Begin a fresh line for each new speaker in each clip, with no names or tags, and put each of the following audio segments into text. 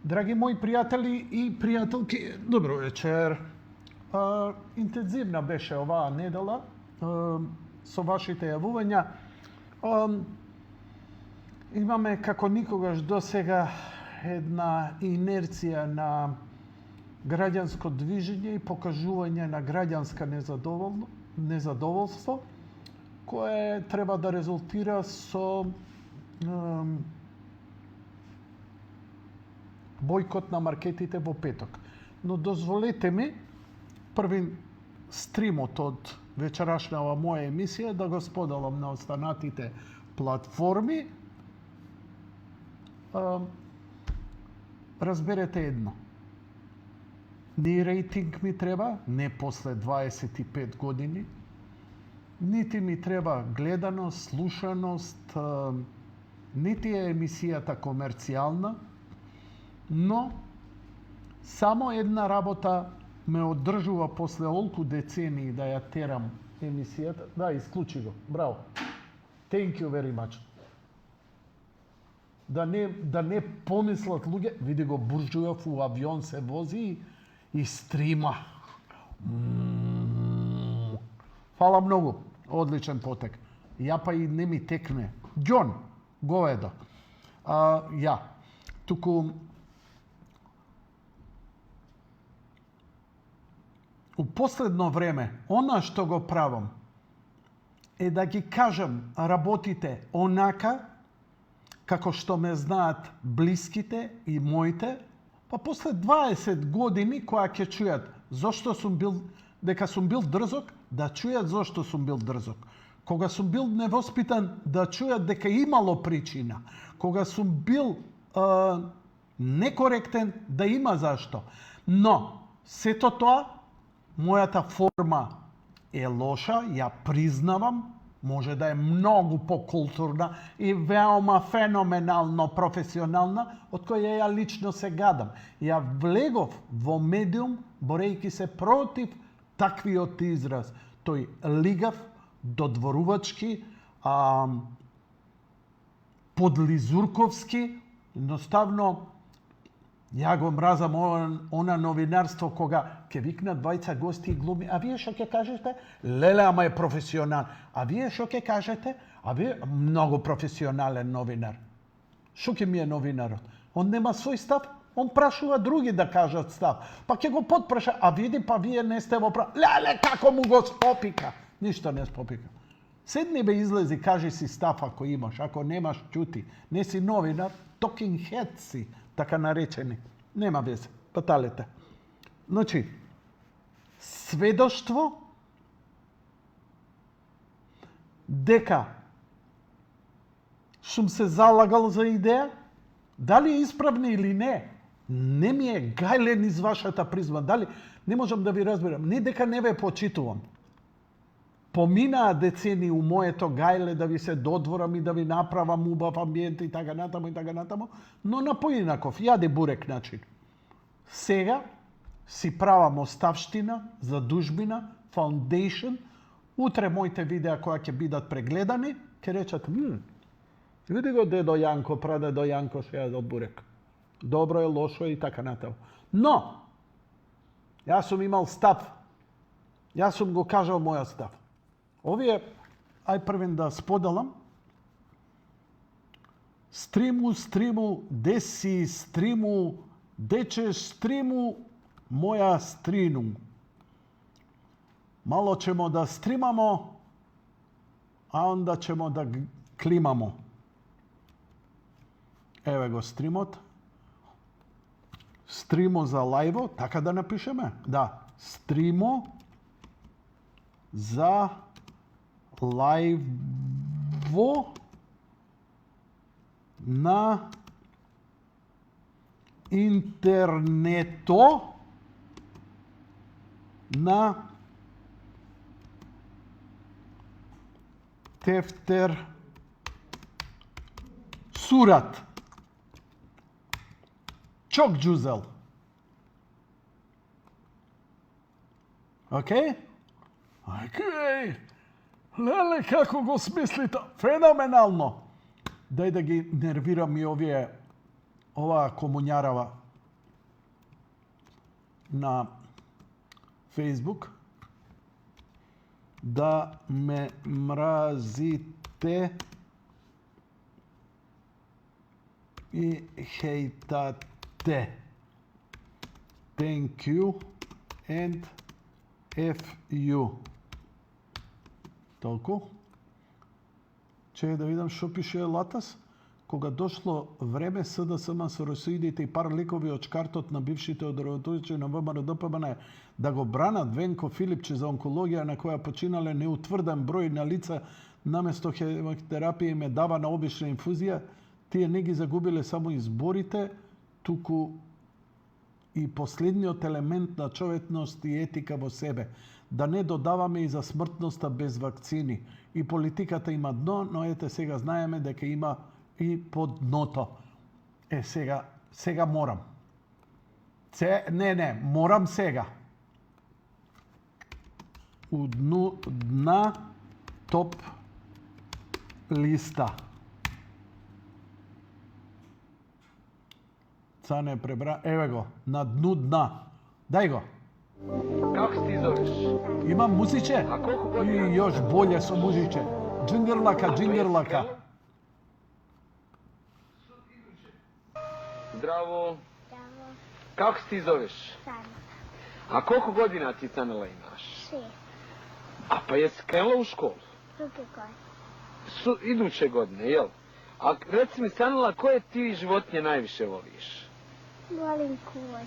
Драги мои пријатели и пријателки, добро вечер. Интензивна беше оваа недела со вашите јавувања. Имаме како никогаш досега една инерција на граѓанско движење и покажување на граѓанска незадоволство, кое треба да резултира со бојкот на маркетите во петок. Но дозволете ми први стримот од вечерашнава моја емисија да го споделам на останатите платформи. Разберете едно. Ни рейтинг ми треба, не после 25 години, нити ми треба гледаност, слушаност, нити е емисијата комерцијална, но само една работа ме одржува после олку децении да ја терам емисијата. Да, исклучи го. Браво. Thank you very much. Да не помислат луѓе, види го Бурџуев у авион се вози и стрима. Фала многу. Одличен потек. Ја па и не ми текне. Ѓон, говедо. Ја. Туку у последно време, она што го правам, е да ги кажам работите онака, како што ме знаат блиските и моите, па после 20 години, која ќе чујат зошто сум бил, дека сум бил дрзок, да чујат зошто сум бил дрзок. Кога сум бил невоспитан, да чујат дека имало причина. Кога сум бил некоректен, да има зашто. Но, сето тоа, мојата форма е лоша, ја признавам, може да е многу покултурна и веома феноменално професионална, од која ја лично се гадам. Ја влегов во медиум, борејќи се против таквиот израз. Тој лигав, додворувачки, подлизурковски, едноставно, ја го мразам она новинарство кога ќе викнат двајца гости и глуми. А вие што ќе кажете? Леле, ама е професионал. А вие што ќе кажете? А вие многу професионален новинар. Што ќе ми е новинарот? Он нема свој став, он прашува други да кажат став. Па ќе го потпраша, а види, па вие не сте во прав. Леле, како му го спопика? Ништо не спопика. Седни бе, излези, кажи си став ако имаш, ако немаш, ќути. Не си новинар, talking head си, така наречени. Нема везе, баталете. Значи, сведоштво дека сум се залагал за идеја, дали е исправна или не ми е гајлен из вашата призма. Дали, не можам да ви разберам. Не дека не ве почитувам. Поминаа децени у моето гајле да ви се додворам и да ви направам убав амбиент и така натаму, но на поинаков, јаде бурек начин. Сега си правам оставштина, задужбина, фаундейшн. Утре моите видеа која ќе бидат прегледани, ќе речат, види го дедо Јанко, прадедо Јанко се јаде бурек. Добро е, лошо е и така натаму. Но, јас сум имал став. Јас сум го кажал мојот став. Овие, ај првен да споделам, стриму, деси, стриму, дечеш, стриму, моја стрину. Мало ćemo да стримамо, а онда ćemo да климамо. Еве го стримот. Стримо за лајво, така да напишеме? Да, стримо за лајво на интернето на Тефтер Сурат. Чок џузел. Океј? Океј. Леле, како го смислите? Феноменално! Дај да ги нервирам и оваа комуњарава. na Facebook da me mrazite i hejtate. Thank you and F you. Толку. Чекай да видам што пише Латас. Кога дошло време СДСМ со русоидите и пар ликови од шкартот на бившите одредувачи на ВМРО ДПМН да го бранат Венко Филипче за онкологија на која починале неутврден број на лица наместо хемотерапија им е давана обична инфузија, тие не ги загубиле само изборите, туку и последниот елемент на човечност и етика во себе. Да не додаваме и за смртноста без вакцини. И политиката има дно, но ете сега знаеме дека има и под дното. Сега морам. Морам сега. У дна топ листа. Цане пребра, еве го, на дну дна. Дај го.
Како се ти зовеш?
Имам музиче?
А колку година?
И још боле со музиче. Джингерлака, джингерлака.
Здраво.
Здраво,
Како се ти зовеш?
Сана,
А колку година ти Цанела имаш?
6,
А па јес кrenula u školu?
drugi god,
Iduće godine, jel? A reci mi, Sanela, koje ti životinje najviše voliš?
volim konj.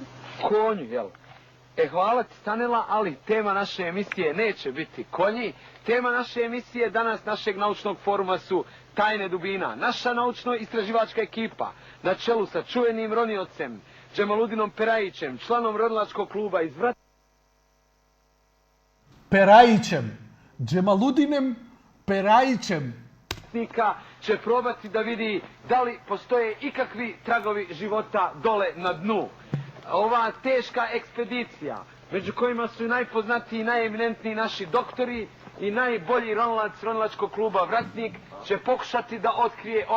Konju, jel? Hvala ti, Sanela, ali tema naše emisije neće biti konji. Tema naše emisije danas našeg naučnog foruma su tajne dubina. Naša naučno-istraživačka ekipa na čelu sa čuvenim roniocem Džemaludinom Perajićem, članom ronilačkog kluba iz
Perajićem. Džemaludinem Perajićem.
Vratnika će probati da vidi da li postoje ikakvi tragovi života dole na dnu. Ova teška ekspedicija, među kojima su najpoznatiji i najeminentniji naši doktori i najbolji ronilac ronilačkog kluba Vratnik, će pokušati da otkrije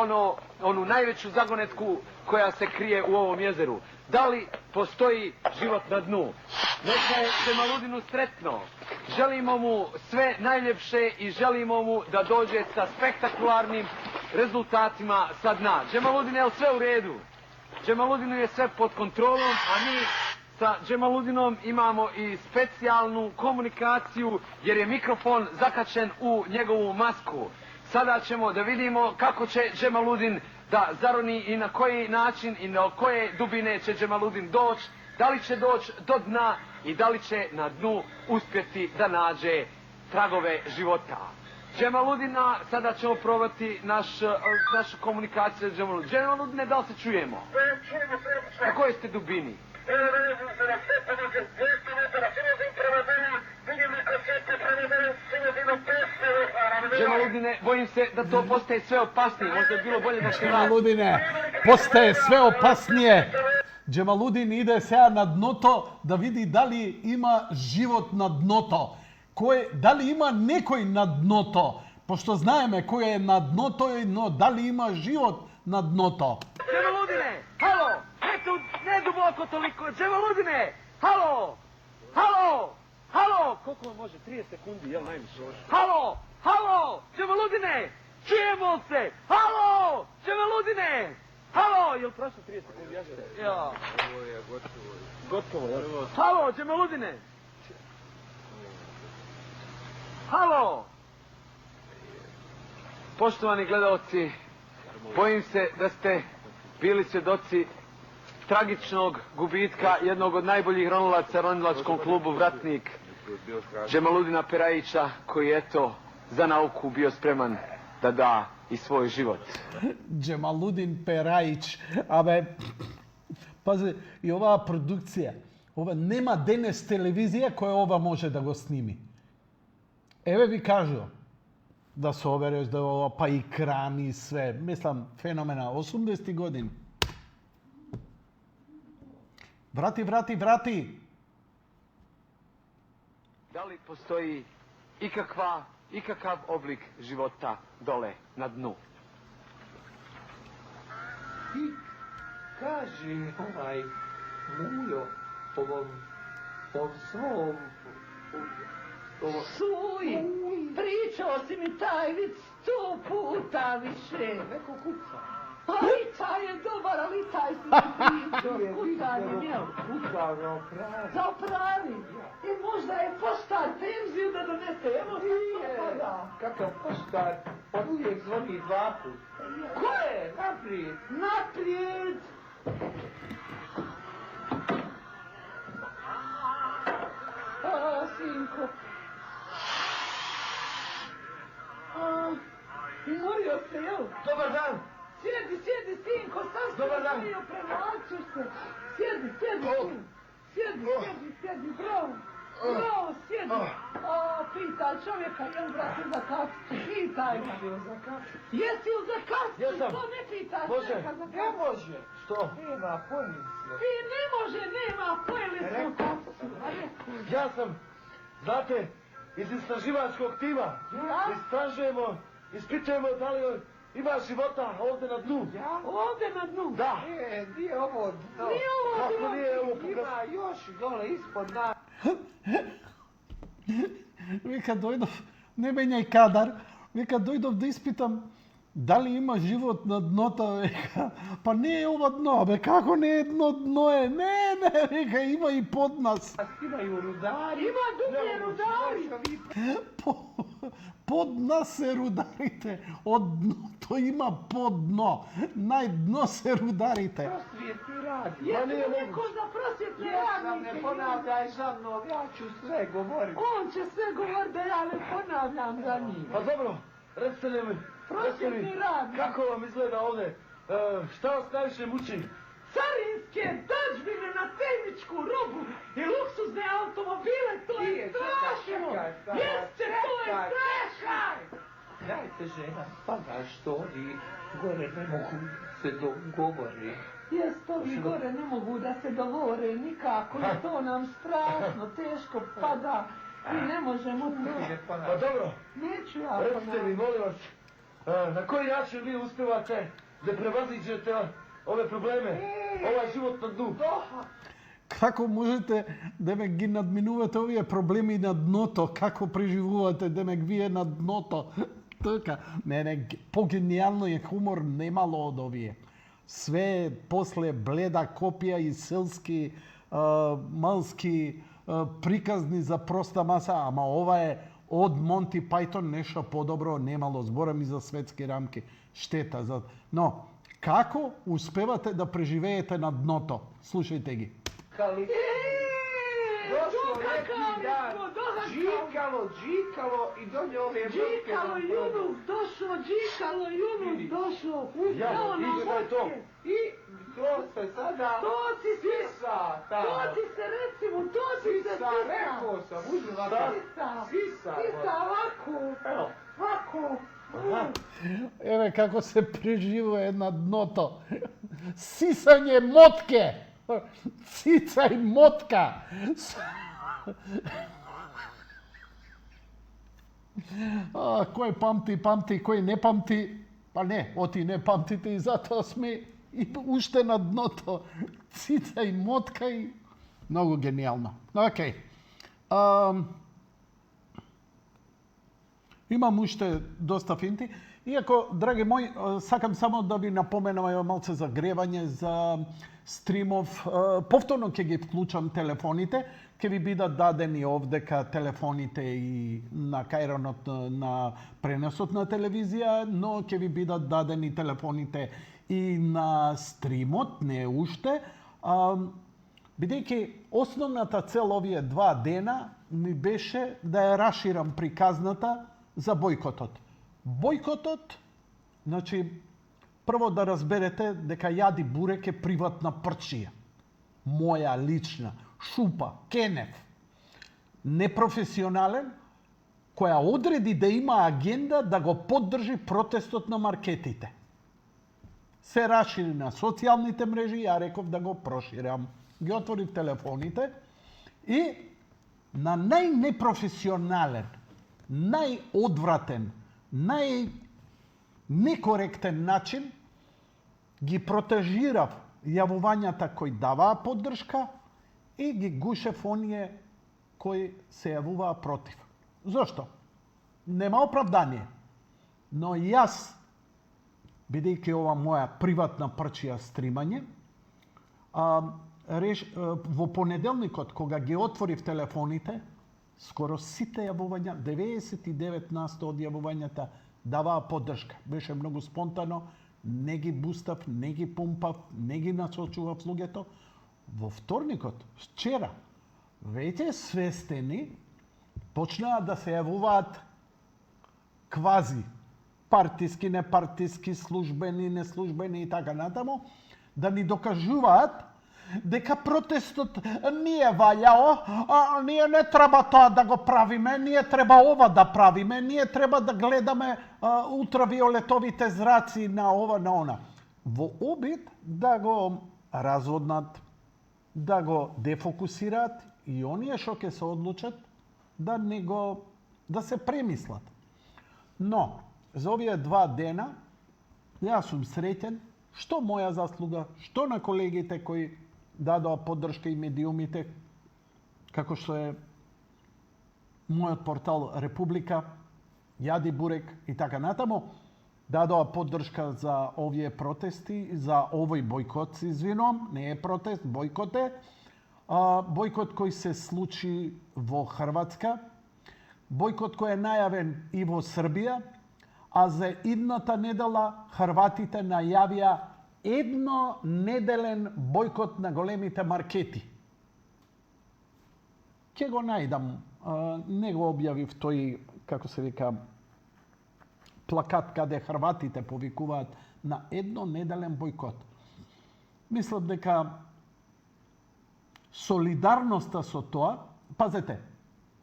onu najveću zagonetku koja se krije u ovom jezeru. Da li postoji život na dnu? Neka je Džemaludinu sretno. Želimo mu sve najljepše i želimo mu da dođe sa spektakularnim rezultatima sa dna. Džemaludine, je li sve u redu? Džemaludinu je sve pod kontrolom, a mi sa Džemaludinom imamo i specijalnu komunikaciju jer je mikrofon zakačen u njegovu masku. Sada ćemo da vidimo kako će Džemaludin da zaroni i na koji način i na koje dubine će Džemaludin doći, da li će doći do dna i da li će na dnu uspjeti da nađe tragove života. Džemaludina, sada ćemo probati našu komunikaciju sa Džemaludinom. Džemaludine, da li se čujemo? Na kojoj ste dubini? Džemaludine, bojim se da to postaje sve opasnije. Možda je bilo bolje da se vrati.
Džemaludine, postaje sve opasnije. Džemaludin ide сега на дното да види дали има живот на дното. Дали има некој на дното. Пошто знаеме кој е на дното, но дали има живот на дното.
Džemaludine, halo, ne duboko toliko. Džemaludine, halo, halo, halo. Koliko vam može? 30 sekundi, jel najviše? Halo, halo, Džemaludine, čujemo se. Halo, Džemaludine. Halo, jel prošlo 30 sekundi? Ja.
Ovo je gotovo.
Gotovo, jel? Halo, Džemaludine. Halo. Poštovani gledalci, bojim se da ste bili svjedoci tragičnog gubitka jednog od najboljih ronilaca ronilačkom klubu Vratnik, Džemaludina Perajića, koji je eto za nauku bio spreman da da i svoj život.
Džemaludin Perajić. Абе, пази, и оваа продукција, нема денес телевизија која ова може да го сними. Еве ви кажу, да се овереш да ова, па и крани и све. Мислам, феномена, 80 години. Врати, врати, врати!
Da li postoji ikakav oblik života dole na dnu?
I kaže Mujo ovom o svom...
Čuj, pričao si mi taj vic 100 puta više.
Neko kuca.
Ali taj je dobar, ali taj si mi pričao. Kucanjem, jel?
Kuca za opravi.
Za opravi. I možda je poštar penziju da donese. Evo
Nije.
sad to pada.
Kakav poštar, on uvijek zvoni 2 put. Ko je? Naprijed.
Naprijed. A, sinko. A, umorio se, jel?
Dobar dan.
Sjedi, sinko, sam se
Dobar dan.
umorio, premaću se. Sjedi,
Oh.
sjedi, bravo. Bravo, sjedi. O, pitaj čovjeka, jel brate za kaficu, pitaj ga. Jesi li za kaficu?
Jesam.
To ne pitaj
Može.
čovjeka za
Ne
kaficu.
može. Što? Nema, pojeli smo.
Ti ne može, nema, pojeli smo
Rekao.
kaficu. A rekao.
Ja sam, znate, iz istraživačkog tima.
Ja?
Istražujemo, ispitujemo da li ima života ovdje na dnu.
Ovdje na dnu.
Da.
Nije ovo dno.
Nije ovo
Kako
dno.
nije ovo
Ima
pokazano?
još dole ispod nas.
Vi kad dojdov, ne menjaj kadar, vi kad dojdov da ispitam da li ima život na dnota, veka, pa ne je ovo dno, be kako ne je dno je, ne, veka, ima i pod nas.
Imaju rudari.
Ima dublje rudari.
Pod nas se rudarite, od dno, to ima pod dno, naj dno se rudarite.
Prosvjetni radi.
Je
nije
tu
moguće.
neko za prosvjetne
Jesam,
radnike?
ne ponavljaj za mnom, ja ću sve govoriti.
On će sve govoriti da ja ne ponavljam za njim.
Pa dobro, recite mi,
Prosvjetni radnik.
kako vam izgleda ovdje? Šta vas najviše muči?
Carinske dažbine na tehničku robu i luksuzne automobile, to je
Nije, čekaj,
strašno!
čekaj, stara,
Jeste, to je
čekaj,
strašno!
Dajte žena, pada što oni gore ne mogu se dogovori.
Jest, ovi gore ne mogu da se dogovore nikako i to nam strašno teško pada i ne možemo to.
Nije
Pa
ponavljaj.
dobro,
Neću ja
recite mi, molim vas, na koji način vi uspijevate da prevaziđete ove probleme, ovaj život na dnu?
Kako можете да ме ги надминувате овие проблеми на дното? Како преживувате да ме вие на дното? Така, не, по-гениално е хумор немало од овие. Све после бледа копија и селски, малски приказни за проста маса, ама ова е од Монти Пајтон нешто подобро немало. Зборам и за светски рамки. Штета. Но, како успевате да преживеете на дното? Слушајте ги.
Kali. Došlo neki dan,
dohakao.
džikalo i donio ove vrtke
Džikalo Junus došao, džikalo Junus došao.
Ja,
Evo na
ide da je to.
vodke.
I to se sada
To ti se,
sisa tamo.
to ti se recimo, to ti se
Sisa, rekao sam, uzela
Da.
sam.
Sisa,
Sisa,
ovako,
Evo.
ovako.
Еве како се преживува на дното. Сисање мотке. Цицај мотка. Кој памти, памти, кој не памти, па не, оти не памтите и затоа сме и уште на дното. Цицај мотка и многу генијално. Океј. Имам уште доста финти. Иако, драги мои, сакам само да ви напоменам малце за гревање, за стримов. Повторно ќе ги вклучам телефоните. Ќе ви бидат дадени овдека телефоните и на кајронот на преносот на телевизија, но ќе ви бидат дадени телефоните и на стримот, не уште. Бидејќи основната цел овие 2 дена ми беше да ја раширам приказната за бојкотот. Бојкотот, значи, прво да разберете дека јади бурек е приватна прчија. Моја лична, шупа, кенев. Непрофесионален, која одреди да има агенда да го поддржи протестот на маркетите. Се рашири на социјалните мрежи, ја реков да го проширам. Ги отворив телефоните и на најнепрофесионален, најодвратен, најнекоректен начин ги протежирав јавувањата кои даваа поддршка и ги гушев оние кои се јавуваа против. Зошто? Нема оправдание. Но јас, бидејќи ова моја приватна прчија стримање, во понеделникот, кога ги отворив телефоните, скоро сите јавувања, 99% од јавувањата даваа поддршка. Беше многу спонтано, не ги бустав, не ги пумпав, не ги насочував луѓето. Во вторникот, вчера, веќе свестени почнаа да се јавуваат квази партиски, непартиски, службени, неслужбени и така натаму, да ни докажуваат дека протестот не е ваљао, ние не треба тоа да го правиме, ние треба ова да правиме, ние треба да гледаме ултравиолетовите зраци на ова, на она. Во обид да го разоднат, да го дефокусираат и оние што ќе се одлучат да се премислат. Но, за овие 2 дена, јас сум среќен, што моја заслуга, што на колегите кои дадоа поддршка и медиумите, како што е мојот портал Република, Јади Бурек и така натаму, дадоа поддршка за овие протести, за овој бојкот, се извинувам, не е протест, бојкот е. Бојкот кој се случи во Хрватска, бојкот кој е најавен и во Србија, а за идната недела Хрватите најавија еднонеделен бојкот на големите маркети. Ке го најдам, не го објавив тој, како се вика, плакат каде Хрватите повикуваат на еднонеделен бојкот. Мислам дека солидарноста со тоа, пазете,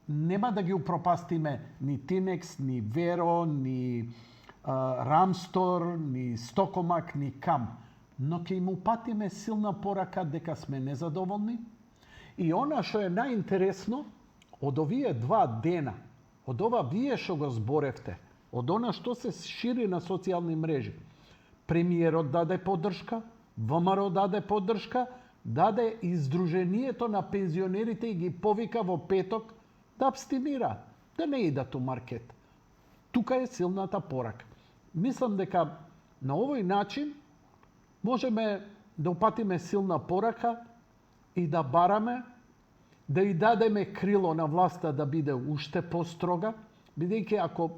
нема да ги упропастиме ни Тинекс, ни Веро, ни Рамстор, ни Стокомак, ни Кам. Но ќе им упатиме силна порака дека сме незадоволни. И она што е најинтересно, од овие 2 дена, од ова вие што го зборевте, од она што се шири на социјални мрежи, премиерот даде поддршка, ВМРО даде поддршка, даде издружението на пензионерите и ги повика во петок да абстинира, да не идат у маркет. Тука е силната порака. Мислам дека на овој начин можеме да упатиме силна порака и да бараме, да и дадеме крило на власта да биде уште построга, бидејќи ако,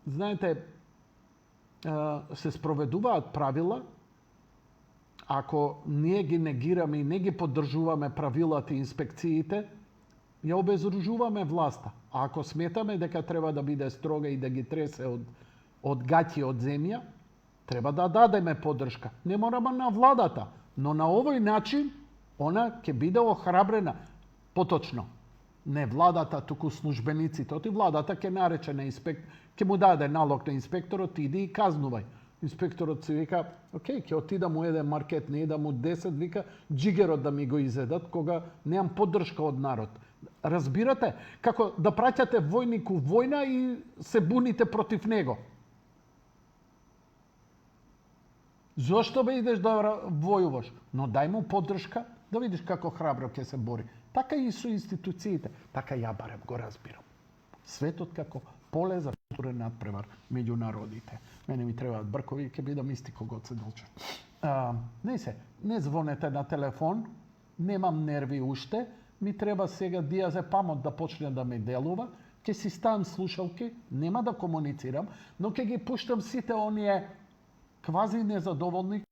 знаете, се спроведуваат правила, ако ние ги негираме и не ги поддржуваме правилата и инспекциите, ја обезружуваме власта. А ако сметаме дека треба да биде строга и да ги тресе од гаќи од земја, треба да дадеме поддршка. Не мораме на владата, но на овој начин она ќе биде охрабрена. Поточно, не владата, туку службениците. Оти владата ќе нарече на ќе му даде налог на инспекторот, иди и казнувај. Инспекторот си вика, окей, ќе отидам у еден маркет, не идам у 10, вика, джигерот да ми го изедат, кога немам поддршка од народ. Разбирате? Како да праќате војник у војна и се буните против него. Зошто бе идеш да војуваш? Но дај му поддршка, да видиш како храбро ќе се бори. Така и со институциите. Така ја барем го разбирам. Светот како поле за културен надпревар меѓу народите. Мене ми требаат бркови и ќе бидам исти кога се долче. Не звонете на телефон, немам нерви уште, ми треба сега диазепамот да почне да ме делува, ќе си ставам слушалки, нема да комуницирам, но ќе ги пуштам сите оние квази незадоволни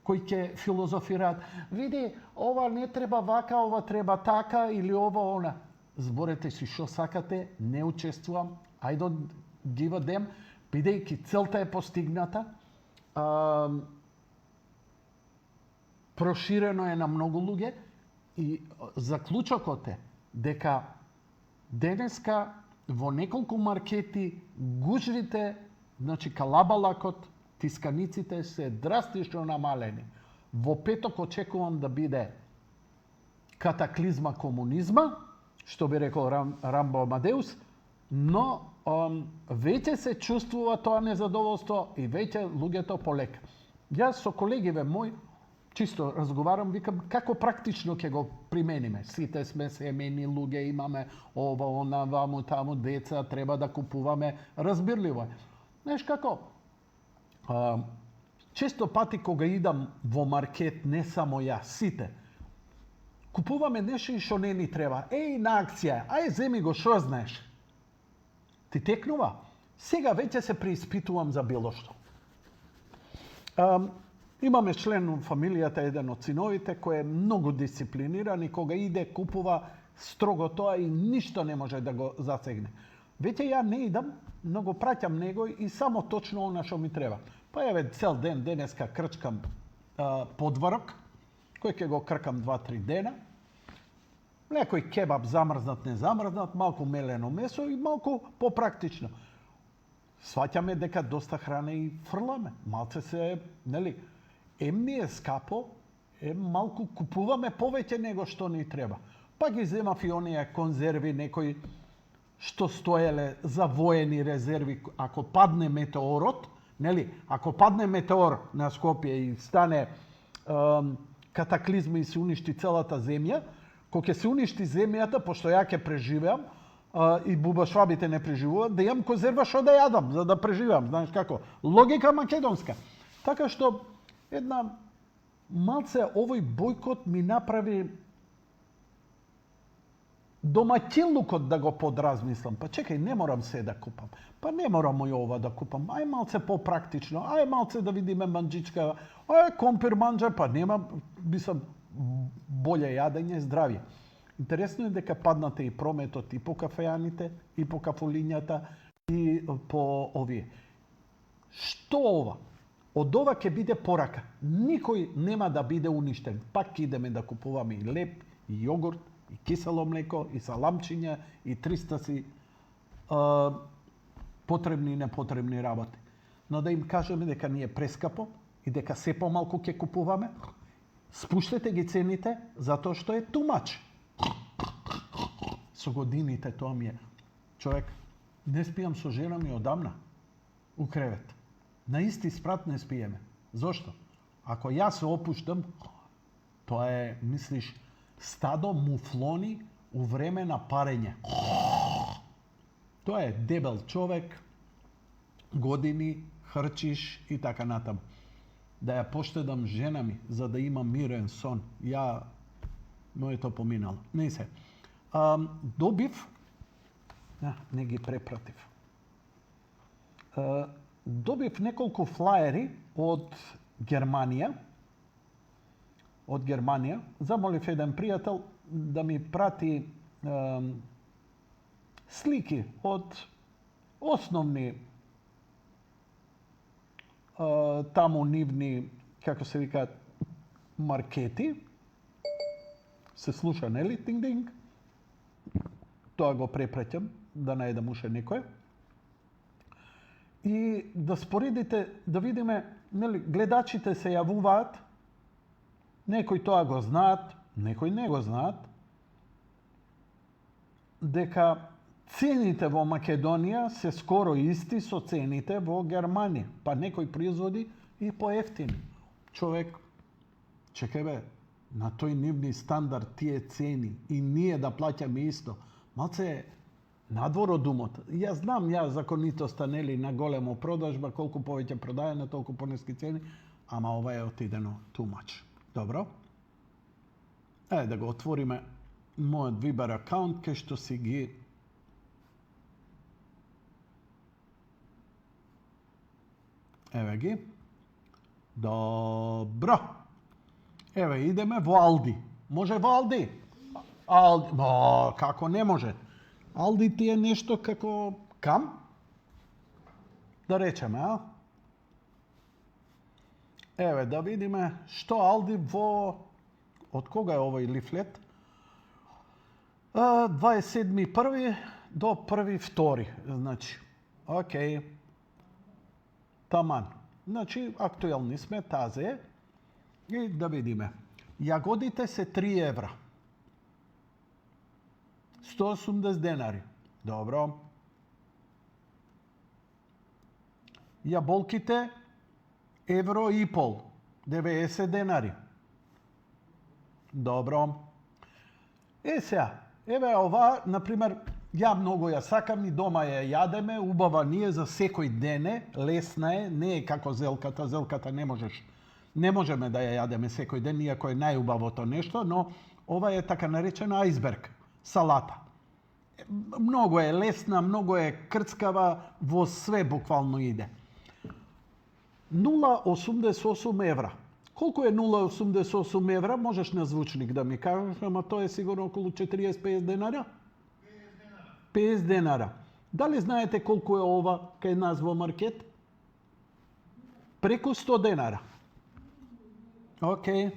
кои ќе филозофираат. Види, ова не треба вака, ова треба така или ова она. Зборете си што сакате, не учествувам, I don't give a damn, бидејќи целта е постигната, проширено е на многу луѓе и заклучокот е дека денеска во неколку маркети гужвите, значи калабалакот, тисканиците се драстично намалени. Во петок очекувам да биде катаклизма комунизма, што би рекол Рамбо Амадеус, но веќе се чувствува тоа незадоволство и веќе луѓето полека. Јас со колегиве мој чисто разговарам, викам како практично ќе го примениме. Сите сме семени луѓе, имаме ова, она, ваму, таму, деца, треба да купуваме, разбирливо е. Знаеш како, често пати кога идам во маркет, не само ја, сите, купуваме нешто што не ни треба. Еј, на акција, ај земи го, шо знаеш? Ти текнува? Сега веќе се преиспитувам за било што. Имаме член во фамилијата, еден од синовите, кој е многу дисциплиниран и кога иде, купува строго тоа и ништо не може да го засегне. Веќе ја не идам, но го праќам него и само точно она што ми треба. Па еве цел ден денеска крчкам подварок, кој ќе го кркам 2-3 дена. Некој кебаб замрзнат, не замрзнат, малку мелено месо и малку попрактично. Сваќаме дека доста храна и фрламе. Малце се, нели, ми е скапо, малку купуваме повеќе него што ни треба. Па ги земав и оние конзерви, некои што стоеле за воени резерви, ако падне метеорот, нели, ако падне метеор на Скопје и стане катаклизма и се уништи целата земја, кога ќе се уништи земјата, пошто ја ќе преживеам, и бубашвабите не преживуваат, да имам конзерва што да јадам, за да преживеам, знаеш како, логика македонска. Така што, една малце овој бојкот ми направи домаќинлукот да го подразмислам. Па чекај, не морам се да купам. Па не морам и ова да купам. Ај малце попрактично, ај малце да видиме манџичка, ај компир манџа, па нема, мислам, боле јадење, здравје. Интересно е дека паднате и прометот и по кафејаните, и по кафулињата, и по овие. Што ова? Од ова ќе биде порака. Никој нема да биде уништен. Пак идеме да купуваме и леп, и јогурт, и кисело млеко, и саламчиња, и 300 си потребни и непотребни работи. Но да им кажеме дека ни е прескапо и дека се помалку ќе купуваме, спуштете ги цените затоа што е тумач. Со годините тоа ми е. Човек, не спијам со жена ми одамна у кревет. На исти спрат не спиеме. Зошто? Ако јас се опуштам, тоа е, мислиш, стадо муфлони у време на парење. Тоа е дебел човек, години, хрчиш и така натаму. Да ја поштедам жена ми, за да има мирен сон. Ја, моето поминало. Не се. Добив, не ги препратив. Добив неколку флаери од Германија. Замолив еден пријател да ми прати слики од основни таму нивни, како се викаат, маркети. Се слуша, нели? Тинг-динг. Тоа го препраќам, да најдам уште некој. И да споредите, да видиме, нели, гледачите се јавуваат, некои тоа го знаат, некои не го знаат, дека цените во Македонија се скоро исти со цените во Германија, па некои производи и поевтини. Човек, чекај бе, на тој нивни стандард тие цени и ние да плаќаме исто, малце надвор од умот. Јас знам законитоста, нели, на големо продажба, колку повеќе продајане, толку понески цени, ама ова е отидено too much. Добро? Да го отвориме мојот Viber акаунт, кај што си ги еве ги. Добро. Еве, идеме во Алди. Може во Алди? Алди, како не може? Алди ти е нешто како кам? Да речеме, а? Еве, да видиме што Алди во... Од кога е овој лифлет? 27.1. до 1.2. Значи, окей. Таман. Значи, актуелни сме, тазе. И да видиме. Јагодите се 3 евра. 180 денари. Добро. Јаболките евро и пол. 90 денари. Добро. Сега, еве ова, например, ја многу ја сакам и дома ја јадеме, убава ние за секој ден е, лесна е, не е како зелката не можеме да ја јадеме секој ден, иако е најубавото нешто, но ова е така наречена ајсберг, салата. Многу е лесна, многу е крцкава, во све буквално иде. 0,88 евра. Колку е 0,88 евра? Можеш на звучник да ми кажеш, ама тоа е сигурно околу 40-50 денара? 50 денара. Дали знаете колку е ова кај нас во маркет? Преку 100 денара. Океј.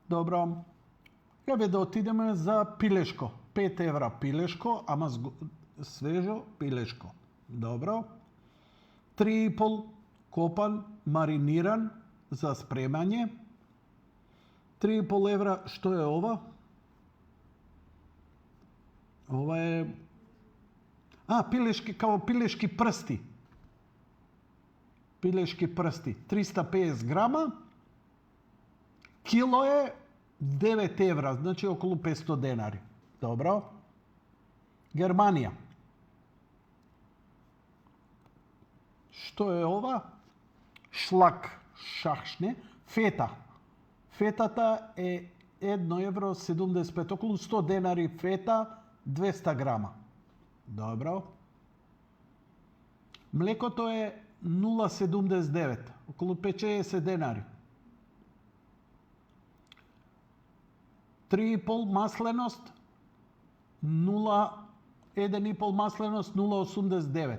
Добро. Еве да отидеме за пилешко. 5 евра пилешко, ама свежо пилешко. Добро. 3,5 копан, мариниран за спремање. 3,5 евра, што е ова? Ова е... пилешки, као пилешки прсти. Пилешки прсти. 350 грама. Кило е 9 евра, значи околу 500 денари. Добро. Германија. Што е ова? Шлак, шахшне, фета. Фетата е 1 евро 75, околу 100 денари фета, 200 грама. Добро. Млекото е 0,79, околу 50 денари. 3,5 масленост, 1,5 масленост 0,89.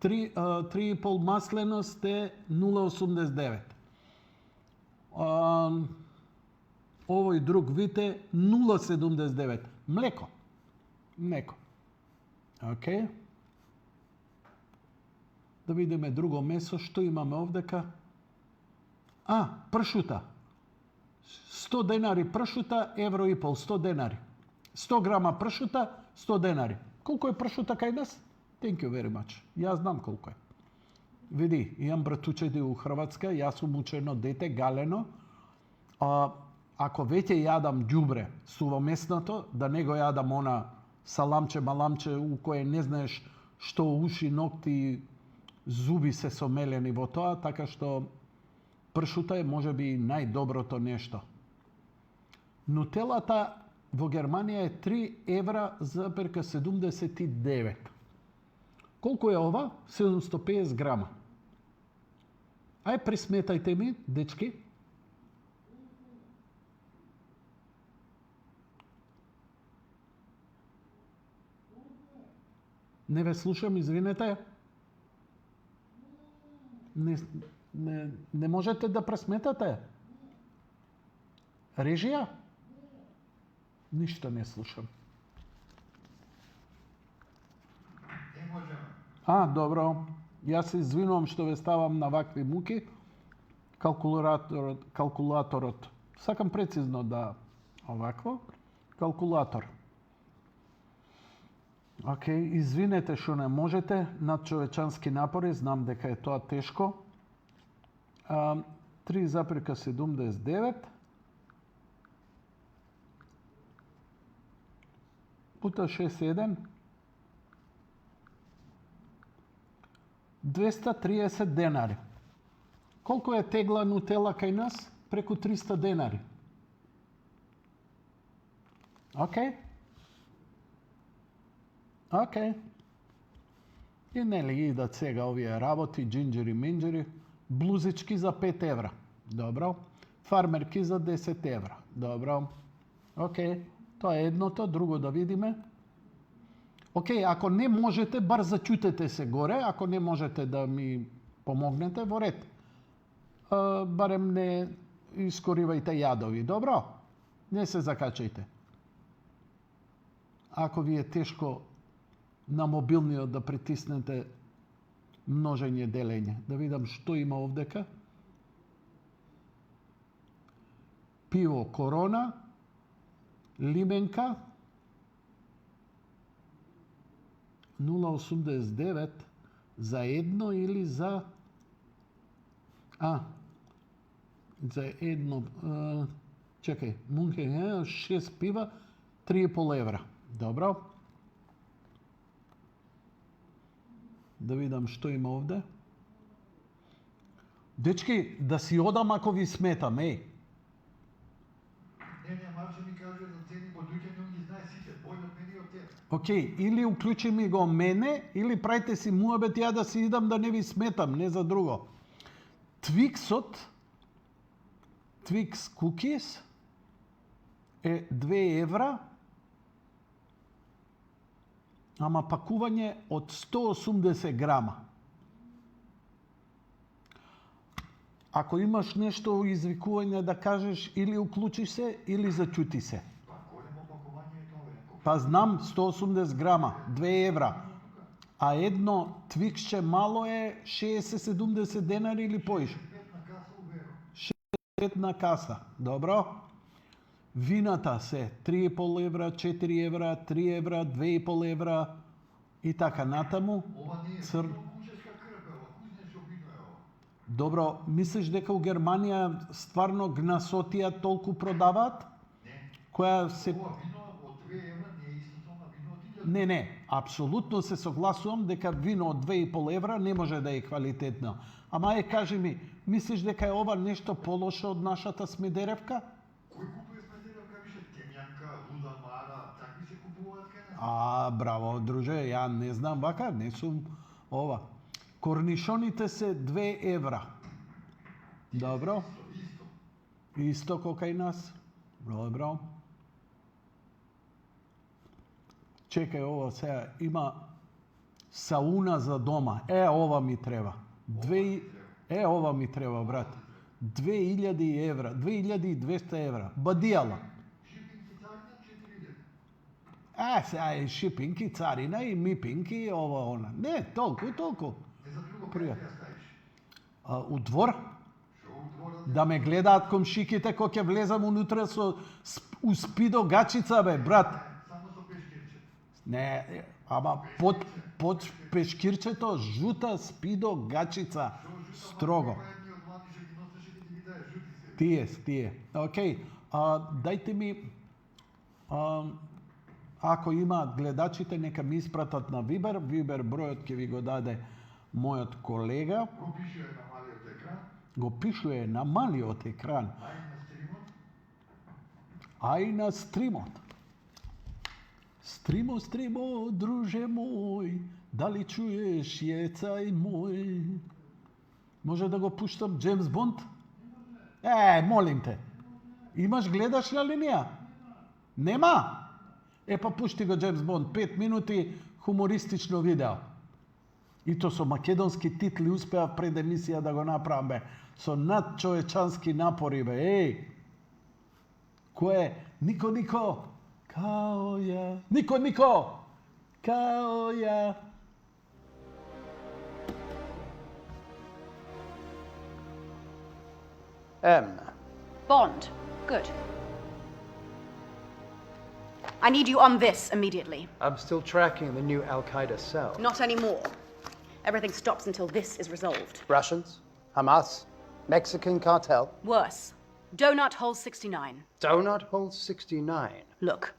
3,5 масленост е 0,89. Овој друг вид е 0,79. Млеко. Океј. Да видиме друго месо, што имаме овдека. Пршута. 100 денари пршута, евро и пол, 100 денари. 100 грама пршута, 100 денари. Колку е пршута кај нас? Thank you very much. Јас знам колку е. Види, имам братучеди у Хрватска, јас сум учено дете, галено. Ако веќе јадам ѓубре сувомесното, да не го јадам она саламче, маламче, у кое не знаеш што уши, ногти, зуби се сомелени во тоа, така што пршута е можеби најдоброто нешто. Нутелата во Германија е 3 евра за 79. Колку е ова? 750 грама. Ај пресметајте ми, дечки. Не ве слушам, извинете. Не можете да пресметате? Режија? Ништо не слушам. Добро. Јас се извинувам што ве ставам на вакви муки. Калкулаторот. Сакам прецизно да овакво. Калкулатор. Океј, извинете што не можете, надчовечански напори, знам дека е тоа тешко. 3,79 пута 6,1 230 денари. Колку е тегла нутела кај нас? Преку 300 денари. Океј. И нели идат сега овие работи, джинджери, минджери, блузички за 5 евра. Добро. Фармерки за 10 евра. Добро. Океј. Тоа е едното, друго да видиме. Океј, ако не можете, бар зачутете се горе, ако не можете да ми помогнете, во ред. Барем не искоривајте јадови, добро? Не се закачајте. Ако ви е тешко на мобилниот да притиснете множење, делење. Да видам што има овдека. Пиво Корона, лименка, 0,89 за едно или за... за едно... чекај, Мунхен, 6 пива, 3,5 евра. Добро. Да видам што има овде. Дечки, да си одам ако ви сметам, еј.
Не, Марче ми каже да цени подуќање, он ги знае сите, боље од мене и од тебе.
Океј, или уклучи ми го мене, или правите си муабет ја да си идам да не ви сметам, не за друго. Твиксот, Твикс кукис е 2 евра, ама пакување од 180 грама. Ако имаш нешто извикување да кажеш, или уклучи се, или зачути се.
Па големо пакување е тоа, некој.
Па знам, 180 грама, 2 евра. А едно твиксче мало е 60-70 денари или поише.
5 на каса уверо.
5 на каса, добро. Вината се 3,5 евра, 4 евра, 3 евра, 2,5 евра и така натаму.
Ова не е
Цр...
мужеска крв, ова кузнешо вино е ова.
Добро, мислиш дека у Германија стварно гнасотија толку продаваат?
Не.
Која се...
Ова вино од 2 евра не е исто на вино од 1000.
Не, апсолутно се согласувам дека вино од 2,5 евра не може да е квалитетно. Ама кажи ми, мислиш дека е ова нешто полошо од нашата Смедеревка?
Кој купува Смедеревка више? Темјанка, луда мара, такви се купуваат кај нас.
Браво, друже, ја не знам вака, не сум ова. Корнишоните се 2 евра. Добро.
Исто.
Исто кој кај нас. Добро. Чекај, ова сега има сауна за дома. Ова ми треба. Ова ми треба, брат. 2000 евра, 2200 евра. Бадијала.
Шипинг и царина 4000.
Сега е шипинг и царина и мипинг и ова она. Не, толку.
Не за друго
Пријат.
кај ја ставиш.
У двор?
Шо у дворот?
Да ме гледаат комшиките кога ќе влезам унутре со успидо гачица, бе, брат.
Само со пешкирче.
Не, ама под пешкирчето жута спидо гачица. Строго.
Кој едни од младише ги носеше ги ги дае жути се.
Тие. Океј, дајте ми, ако имаат гледачите, нека ми испратат на Вибер. Вибер бројот ќе ви го даде мојот колега.
Го пишува на малиот екран,
Го пишува на малиот екран.
ај на стримот.
Стримо, друже мој, дали чуеш јецај мој? Може да го пуштам Джеймс Бонд? Молим те. Имаш гледаш на линија? Нема? Па пушти го Джеймс Бонд, 5 минути хумористично видео. И то со македонски титли успеав пред емисија да го направам, бе. Со надчовечански напори, бе. Кој е? Нико, као ја. Нико, као ја.
M.
Bond. Good. I need you on this immediately.
I'm still tracking the new Al-Qaeda cell.
Not anymore. Everything stops until this is resolved.
Russians? Hamas? Mexican cartel?
Worse. Donut Hole 69.
Donut Hole 69.
Look.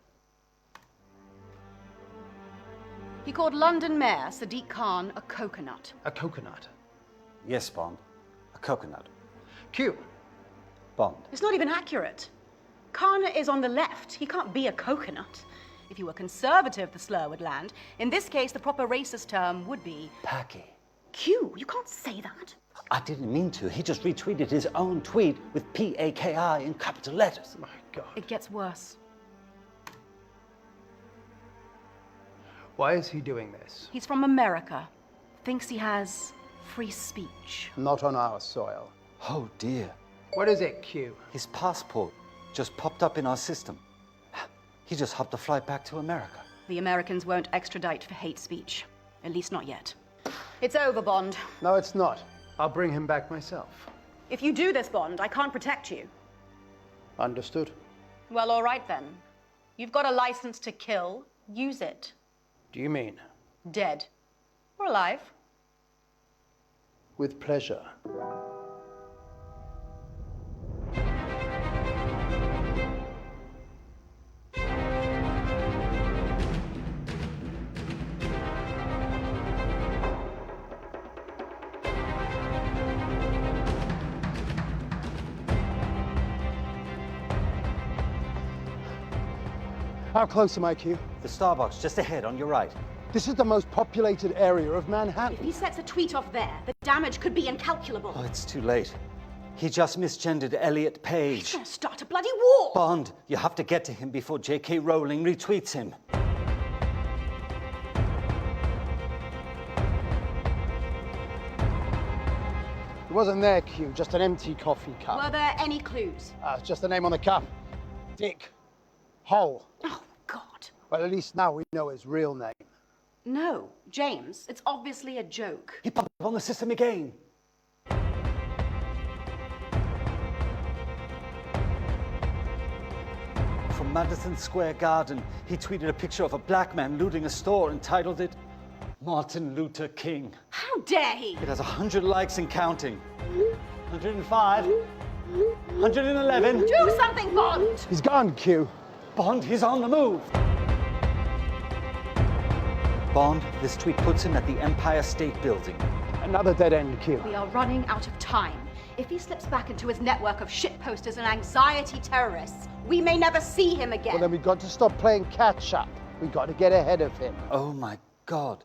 He called London Mayor Sadiq Khan a coconut.
A coconut.
Yes, Bond. A coconut.
Q.
Bond.
It's not even accurate. Khan is on the left. He can't be a coconut. If you were conservative, the slur would land. In this case, the proper racist term would be...
Packy.
Q. You can't say that.
I didn't mean to. He just retweeted his own tweet with P-A-K-I in capital letters.
My God.
It gets worse.
Why is he doing this?
He's from America. Thinks he has free speech.
Not on our soil.
Oh, dear.
What is it, Q?
His passport just popped up in our system. He just hopped a flight back to America.
The Americans won't extradite for hate speech. At least not yet. It's over, Bond.
No, it's not. I'll bring him back myself.
If you do this, Bond, I can't protect you.
Understood.
Well, all right then. You've got a license to kill. Use it.
Do you mean?
Dead. Or alive.
With pleasure.
How close am I, Q?
The Starbucks just ahead on your right.
This is the most populated area of Manhattan.
If he sets a tweet off there, the damage could be incalculable.
Oh, it's too late. He just misgendered Elliot
He's
Page.
gonna start a bloody war!
Bond, you have to get to him before J.K. Rowling retweets him.
It wasn't there, Q, just an empty coffee cup.
Were there any clues?
It's just the name on the cup. Dick Hole.
Oh, God.
Well, at least now we know his real name.
No, James, it's obviously a joke.
He popped up on the system again. From Madison Square Garden, he tweeted a picture of a black man looting a store and titled it Martin Luther King.
How dare he?
It has 100 likes and counting. 105. 111.
Do something, Bond!
He's gone, Q.
Bond, he's on the move. Bond, this tweet puts him at the Empire State Building.
Another dead end, Q.
We are running out of time. If he slips back into his network of shit posters and anxiety terrorists, we may never see him again.
Well, then we've got to stop playing catch up. We've got to get ahead of him.
Oh my God.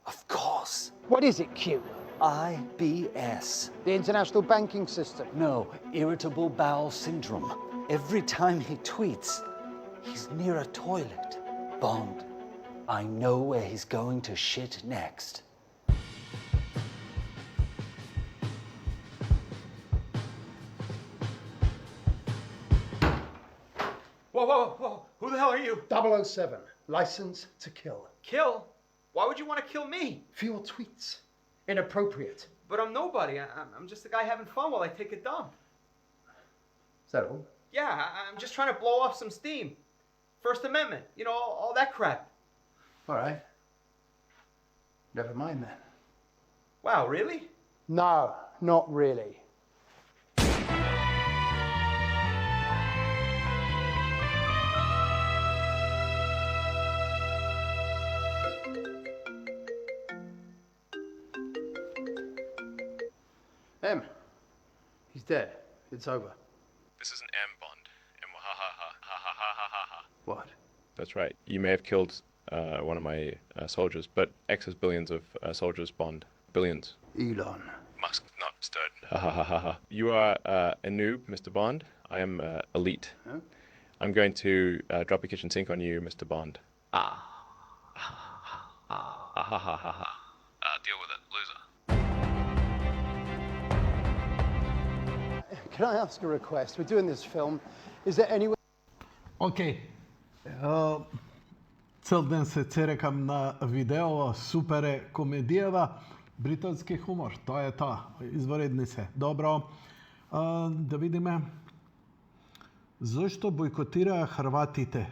Of course.
What is it, Q?
IBS.
The international banking system.
No, irritable bowel syndrome. Every time he tweets, he's near a toilet. Bond, I know where he's going to shit next.
Whoa, whoa, whoa. Who the hell are you?
007. License to kill.
Kill? Why would you want to kill me?
For your tweets. Inappropriate.
But I'm nobody. I'm just a guy having fun while I take a dump.
Is that all?
Yeah, I'm just trying to blow off some steam. First Amendment, you know, all that crap.
All right. Never mind then.
Wow, really?
No, not really. M. He's dead. It's over.
This is an M Bond. M ha ha ha ha ha ha ha ha.
What?
That's right. You may have killed one of my soldiers, but X has billions of soldiers, Bond. Billions.
Elon.
Musk not stirred. Ha ha ha ha ha. You are a noob, Mr. Bond. I am elite.
Huh?
I'm going to drop a kitchen sink on you, Mr. Bond. Ha ha ha ha ha. Deal with it, loser.
Can I ask a request? We're doing this film. Is there any way...
Окей. Цел ден се церекам на видео, супер е комедијава, британски хумор, тоа е тоа, изваредни се. Добро, да видиме, зошто бойкотираа Хрватите?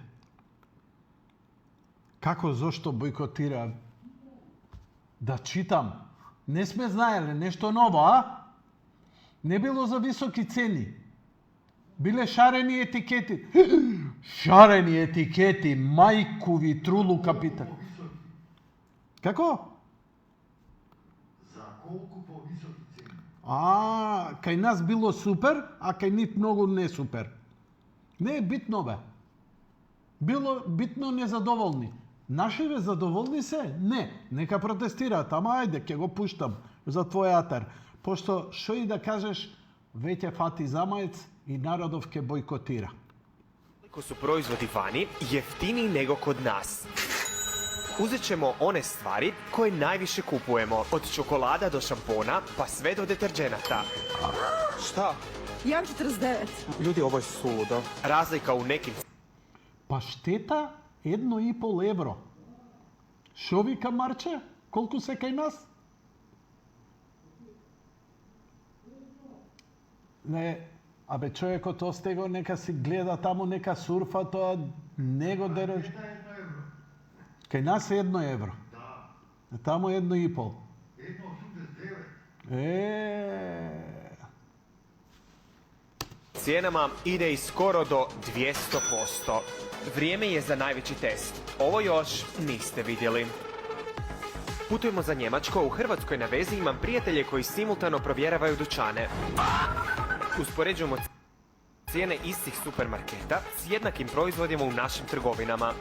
Како зошто бойкотираа? Да читам, не сме знаеле, нешто ново, а? Не било за високи цени. Биле шарени етикети. Шарени етикети, мајку ви трулу капитан. Како?
За колку повисоки цени?
Кај нас било супер, а кај нив многу не супер. Не е битно, бе. Било битно незадоволни. Нашиве задоволни се? Не. Нека протестираат, ама ајде, ќе го пуштам за твој атар. Пошто, шо и да кажеш, веќе фати замаец и народов ќе бойкотира.
Koliko su proizvodi vani jeftiniji nego kod nas. Uzet ćemo one stvari koje najviše kupujemo. Od čokolada do šampona, pa sve do deterđenata. Šta?
1,49.
Ljudi, ovo je suludo. Razlika u nekim...
Па штета 1,5 евро. Шо вика Марче? Колку се кај нас? Не, абе човекот осте го, нека си гледа таму, нека сурфа, тоа не го дереш. Кај нас е 1 евро. Да. Таму 1,5.
1,89.
Cijenama ide i skoro do 200%. Vrijeme je za najveći test. Ovo još niste vidjeli. Putujemo za Njemačko, u Hrvatskoj na vezi imam prijatelje koji simultano provjeravaju dućane. Uspoređujemo... cijene istih supermarketa s jednakim proizvodima u našim trgovinama.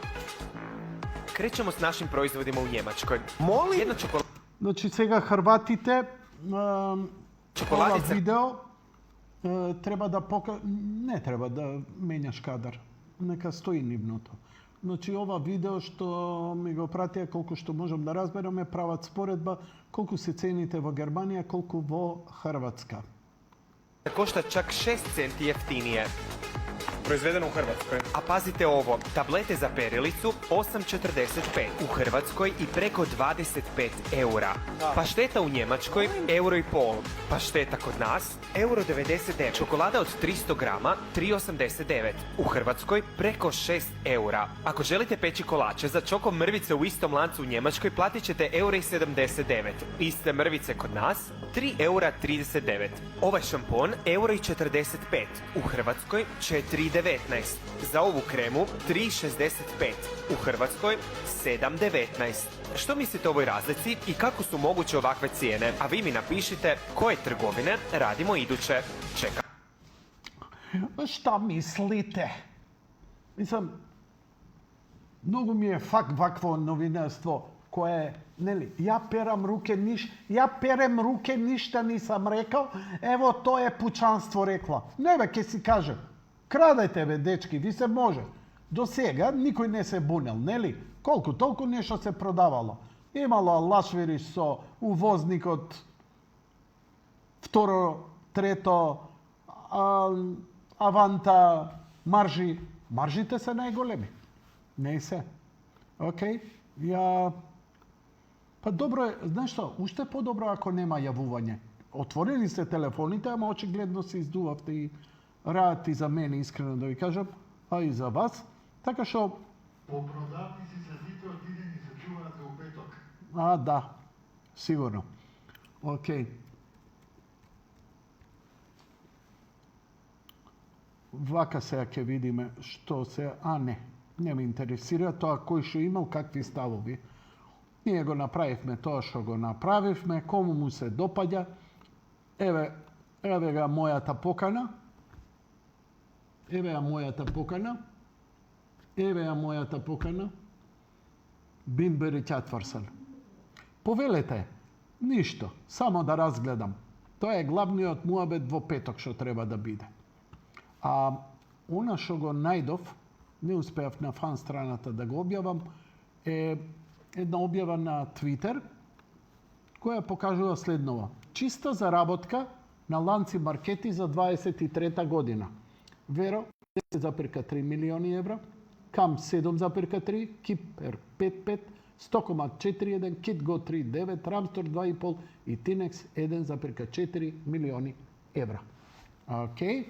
Krećemo s našim proizvodima u Njemačkoj.
Molim?
Jedna čokolada...
Значи сега Хрватите ова
Чоколадица.
видео треба да не треба да менјаш кадар. Нека стои нивното. Значи ова видео што ми го пратија, колку што можам да разберам, прават споредба колку се цените во Германија, колку во Хрватска.
košta čak 6 centi jeftinije.
Proizvedeno u Hrvatskoj.
A pazite ovo, tablete za perilicu 8,45 u Hrvatskoj i preko 25 eura. Pašteta u Njemačkoj €1,5. Pašteta kod nas €1,99. Čokolada od 300 grama 3,89. U Hrvatskoj preko 6 eura. Ako želite peći kolače za čoko mrvice u istom lancu u Njemačkoj platit ćete €1,79. Iste mrvice kod nas 3,39 €. Ovaj šampon €1,45. U Hrvatskoj 4,19. Za ovu kremu 3,65. U Hrvatskoj 7,19. Što mislite o ovoj razlici i kako su moguće ovakve cijene? A vi mi napišite koje trgovine radimo iduće. Čekam.
Šta mislite? Мислам, многу ми е фак вакво новинарство кое, нели, ја перем руке, ништа нисам рекал, ево тоа е пучанство рекла. Не бе, ке си кажем, крадете бе, дечки, ви се може. До сега никој не се бунел, нели? Колку толку нешто се продавало. Имало лашвириш со увозникот, второ, трето, аванта, маржи. Маржите се најголеми. Не се. Океј? Ја... Па добро е, знаеш што, уште по-добро ако нема јавување. Отворени се телефоните, ама очигледно се издувавте и радите за мене, искрено да ви кажам, а и за вас. Така што...
По продавници се сите одидени се чуваат во петок.
А, да. Сигурно. Океј. Вака сега ќе видиме што се... А, не ме интересира тоа кој што имал какви ставови. Ние го направивме тоа што го направивме, кому му се допаѓа. Еве га мојата покана. Еве ја мојата покана. Бимбери Ќатварсан. Повелете, ништо, само да разгледам. Тоа е главниот муабет во петок што треба да биде. А она што го најдов, не успеав на фан страната да го објавам, е една објава на Твитер, која покажува следново. Чиста заработка на ланци маркети за 23 година. Веро 10,3 милиони евра, Кам 7,3, Кипер 5,5, Стокомат 4,1, Китго 3,9, Рамстор 2,5 и Тинекс 1,4 милиони евра. Океј?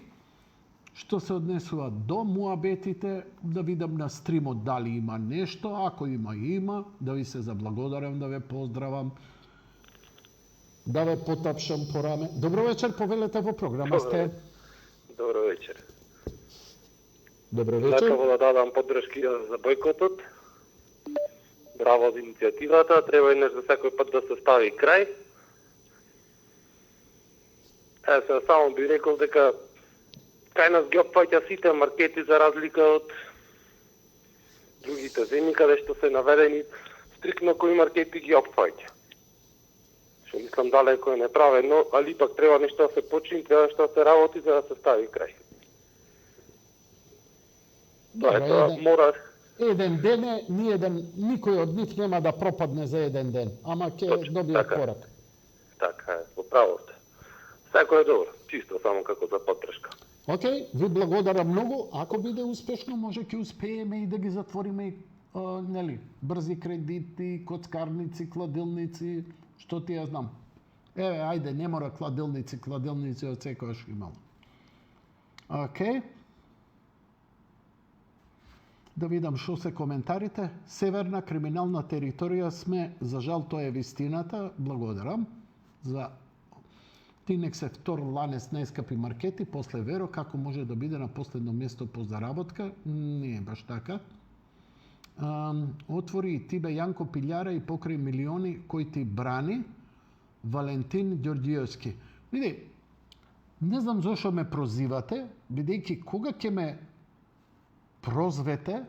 Што се однесува до муабетите, да видам на стримот дали има нешто, ако има, да ви се заблагодарам, да ве поздравам, да ве потапшам по раме. Добро вечер, повелете во програма сте.
Добро вечер.
Добро вечер.
Сакаво да дадам поддршки за бойкотот. Браво за иницијативата, треба еднаш за секој пат да се стави крај. Се само би рекол дека кај нас ги опфаќа сите маркети за разлика од другите земји каде што се наведени стрикно кои маркети ги опфаќа. Што мислам далеко е неправедно, али пак треба нешто да се почини, треба нешто да се работи за да се стави крај. Тоа мора...
Еден ден е, никој од нив нема да пропадне за еден ден, ама ќе добија корак.
Така е, поправо сте. Секој е добро, чисто само како за поддршка.
Океј, ви благодарам многу. Ако биде успешно, може ќе успееме и да ги затвориме нели, брзи кредити, коцкарници, кладилници, што ти ја знам. Еве, ајде, не мора кладилници од секојаш имало. Океј. Да видам што се коментарите. Северна криминална територија сме, за жал тоа е вистината. Благодарам за Тинекс е втор ланец најскапи маркети, после Веро, како може да биде на последно место по заработка? Не е баш така. Отвори и Тибе Јанко Пилјара и покрај милиони кој ти брани Валентин Ѓорѓиевски. Види, Не знам зошто ме прозивате, бидејќи кога ќе ме прозвете,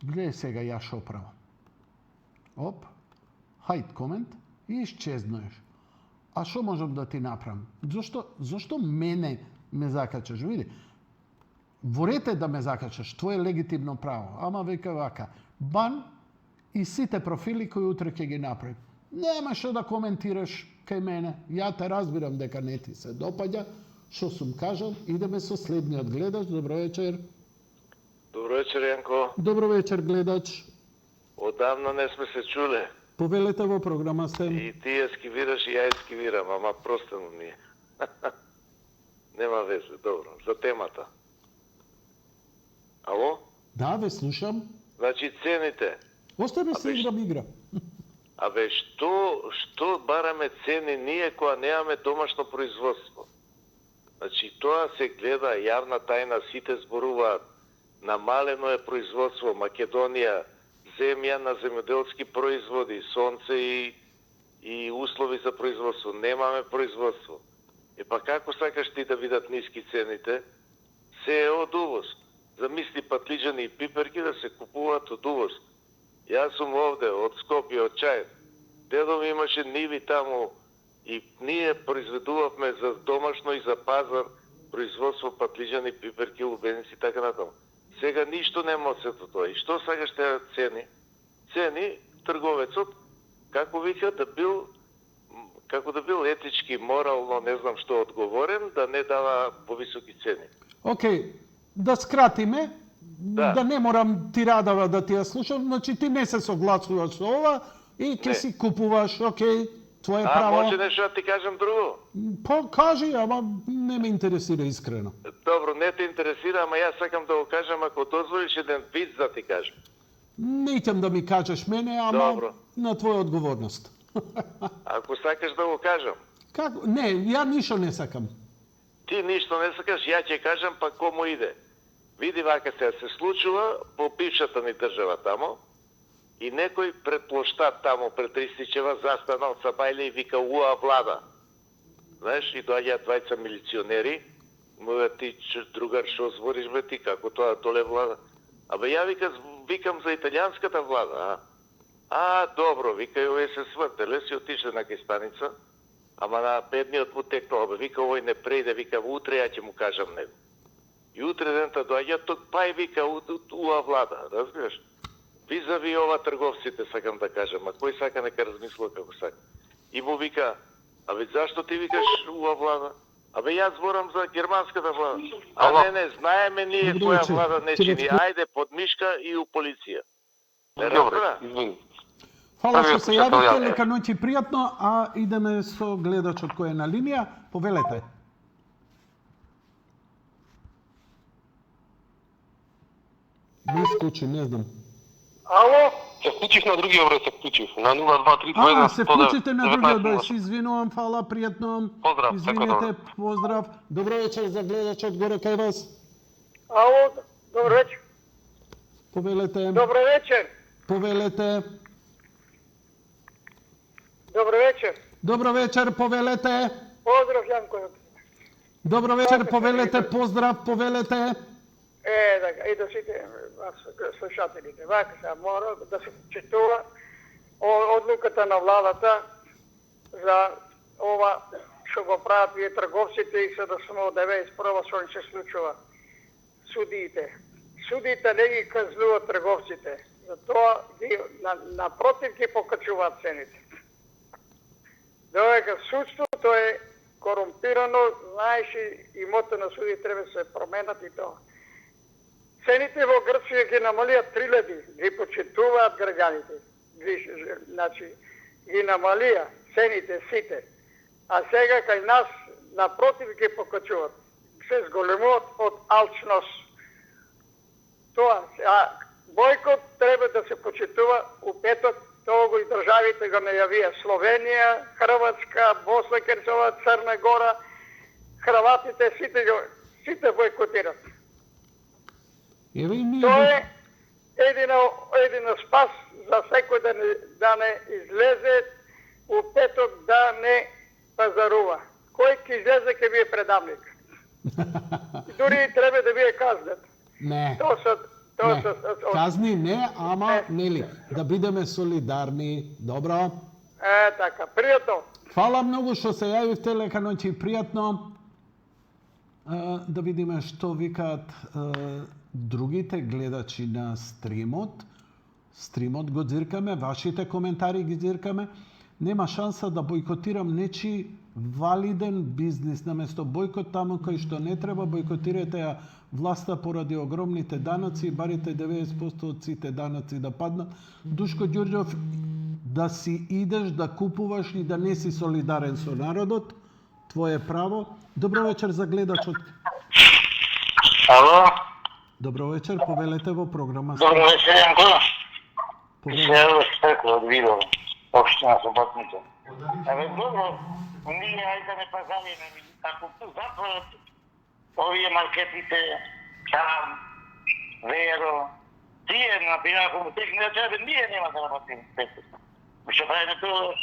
гледај сега ја шо правам. Оп, hide comment и исчезнуеш. А шо можам да ти направам? Зошто мене ме закачаш? Види, ворете да ме закачаш, твое легитимно право. Ама века вака, бан и сите профили кои утре ќе ги направим. Нема што да коментираш кај мене. Ја те разбирам дека не ти се допаѓа, што сум кажал, идеме со следниот гледач. Добро вечер.
Добро вечер, Јанко.
Добро вечер, гледач.
Одамна не сме се чуле.
Повелете во програма сте.
И ти ескивираш и ја ескивирам, ама простено ми е. Нема везе, добро. За темата. Ало?
Да, ве слушам.
Значи цените.
Остане се играм игра.
Абе, што бараме цени ние кога немаме домашно производство? Значи, тоа се гледа јавна тајна, сите зборуваат. Намалено е производство. Македонија, земја на земјоделски производи, сонце и услови за производство. Немаме производство. Е па како сакаш ти да видат ниски цените? Се е од увоз. Замисли патлиџани и пиперки да се купуваат од увоз. Јас сум овде, од Скопје, од Чајев. Дедо ми имаше ниви таму и ние произведувавме за домашно и за пазар производство патлиџани, пиперки, лубеници и така натаму. Сега ништо нема од сето тоа. И што сакаш те цени? Цени трговецот, како вика, да бил етички, морално, не знам што одговорен, да не дава повисоки цени.
Океј, да скратиме, да не морам тирадава да ти ја слушам, значи ти не се согласуваш со ова и ќе си купуваш, океј, твое право.
Може нешто да ти кажам друго?
Кажи, ама не ме интересира искрено.
Добро, не те интересира, ама јас сакам да го кажам, ако дозволиш еден виц да ти кажам.
Не ќам да ми кажеш мене, ама
Добро.
На твоја одговорност.
Ако сакаш да го кажам.
Како? Не, ја ништо не сакам.
Ти ништо не сакаш, ја ќе кажам, па кому иде. Види вака се случува по бившата ни држава тамо и некој пред плоштад тамо, пред Ристичева, застанал са бајле и вика уа влада. Знаеш, и доаѓаат двајца милиционери, му ти другар шо збориш бе ти, како тоа толе влада. Абе ја викам за италијанската влада, добро, вика, овие се свртеле, си отишле на кај станица, ама на бедниот му текнал, бе, вика, овој не прејде, вика, утре ја ќе му кажам него. И утре дента доаѓа тук, па и вика, уа влада, разбираш? Визави ова трговците, сакам да кажам, а кој сака нека размислува како сака. И му вика, абе, зашто ти викаш уа влада? Абе, јас зборам за германската влада. Не, знаеме ние која влада не чини. Ајде под мишка и у полиција. Не разбра?
Фала што се јавите, лека ноќ и пријатно, а идеме со гледачот кој е на линија. Повелете. Не исклучи, не знам.
Ало? Се вклучив на другиот број, се вклучив. На 0232.
Се вклучите на другиот број, се извинувам, фала, пријатно.
Поздрав,
извинете, поздрав. Добро вечер за гледачот горе кај вас.
Ало, добро вечер.
Повелете.
Добро вечер.
Повелете.
Добро вечер.
Добро вечер, повелете.
Поздрав, Јанко.
Добро вечер, повелете, поздрав, повелете.
Така, и да сите слушателите. Вака се мора да се четува одлуката на владата за ова што го прават вие трговците и се да сме од 91-а што се случува. Судиите. Судиите не ги казнуваат трговците. Затоа напротив ги покачуваат цените. Додека судството е корумпирано, знаеш, имота на суди треба да се променат и тоа. Цените во Грција ги намалија 3000, ги почитуваат граѓаните. Значи, ги намалија цените сите. А сега кај нас, напротив, ги покачуваат. Се зголемуваат од алчност. Тоа, бойкот треба да се почитува у петок, тоа го и државите го најавија. Словенија, Хрватска, Босна и Херцеговина, Црна Гора, Хрватите сите бойкотират. Тоа е едино спас за секој да не излезе у петок, да не пазарува. Кој ќе излезе ќе биде пред Дури и треба да биде казнет.
Не.
Тоа се
Не. Казни не, ама нели, да бидеме солидарни. Добро.
Така, пријатно.
Фала многу што се јавивте, лека ноќ и пријатно. Да видиме што викаат другите гледачи на стримот. Стримот го дзиркаме, вашите коментари ги дзиркаме. Нема шанса да бойкотирам нечи валиден бизнис. Наместо бойкот таму кај што не треба, бойкотирате ја власта поради огромните данъци и барите 90% од сите данъци да паднат. Душко Ѓурѓов, да си идеш да купуваш и да не си солидарен со народот, твое право. Добро вечер за гледачот.
Ало?
Добро вечер, повелете во програма.
Добро вечер, Јанко. Се Стеко од Видово, општина Соботница. Абе, добро, ние ајде не пазариме, ако затворат овие маркетите, там, Веро, тие, например, ако му текне да чебе, ние нема да работиме. Што правиме тоа?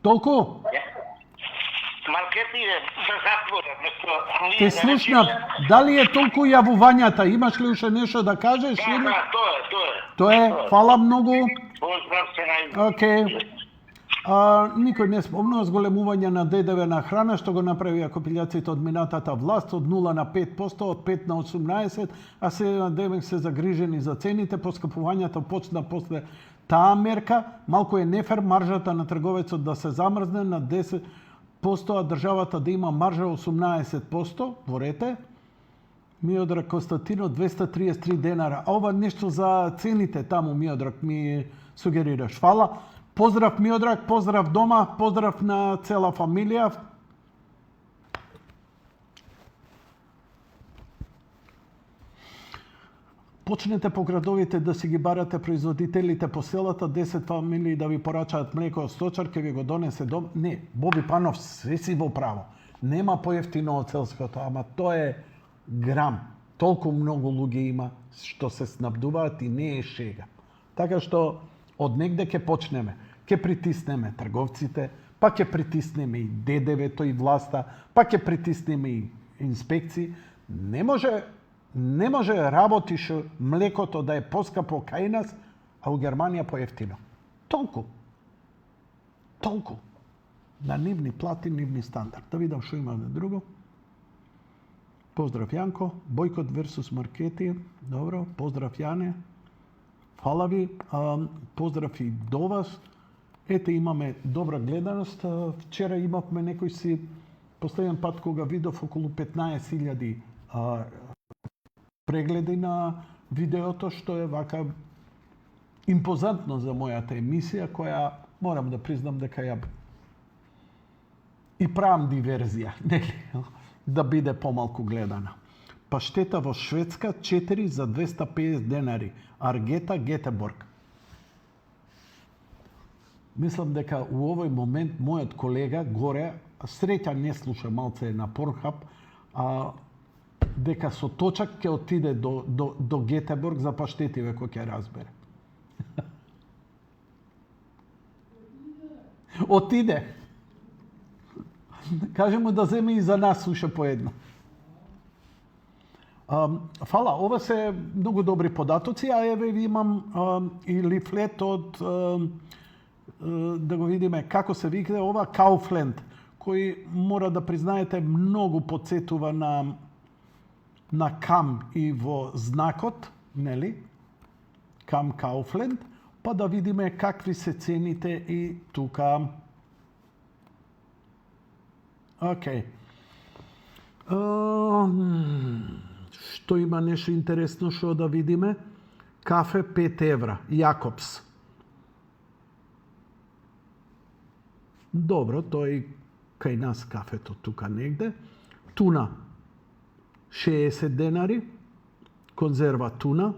Толку?
Маркетите да затворат.
Те слушнав, дали е толку јавувањата? Имаш ли уште нешто да кажеш?
Да,
Тоа е, фала многу.
Поздрав се на...
Океј. Никој не спомнува зголемување на ДДВ на храна, што го направија копилјаците од минатата власт од 0 на 5%, од 5 на 18%, а се на ДМК се загрижени за цените, поскапувањето почна после таа мерка. Малку е нефер маржата на трговецот да се замрзне на 10%, а државата да има маржа 18%, ворете. Миодраг Константино 233 денара. А ова нешто за цените таму, Миодраг, ми сугерираш. Фала. Поздрав Миодраг, поздрав дома, поздрав на цела фамилија. Почнете по градовите да си ги барате производителите по селата, 10 фамилии да ви порачаат млеко од сточар, ке ви го донесе дом. Не, Боби Панов, се си во право. Нема поевтино од селското, ама тоа е грам. Толку многу луѓе има што се снабдуваат и не е шега. Така што од негде ќе почнеме. Ќе притиснеме трговците, па ќе притиснеме и ДДВ-то и власта, па ќе притиснеме и инспекции. Не може работиш млекото да е поскапо кај нас, а у Германија поевтино. Толку. На нивни плати, нивни стандард. Да видам што има на друго. Поздрав Јанко. Бойкот версус маркети. Добро. Поздрав Јане. Фала ви. Поздрав и до вас. Ете, имаме добра гледаност. Вчера имавме некој си, последен пат кога видов околу 15.000 прегледи на видеото, што е вака импозантно за мојата емисија, која морам да признам дека ја и правам диверзија, нели, да биде помалку гледана. Паштета во Шведска 4 за 250 денари. Аргета Гетеборг. Мислам дека у овој момент мојот колега горе, среќа не слуша, малце на Pornhub, дека со точак ќе отиде до Гетеборг за паштети, веко ќе разбере. Отиде. Каже му да земе и за нас уште по една. Фала, ова се многу добри податоци, а еве имам и лифлет од да го видиме како се викне ова, Kaufland, кој мора да признаете многу подсетува на Кам и во знакот, нели? Кам Kaufland, па да видиме какви се цените и тука. Океј. Што има нешто интересно што да видиме? Кафе 5 евра, Јакобс. Добро, тоа е кај нас кафето тука негде. Туна 60 денари, конзерва туна,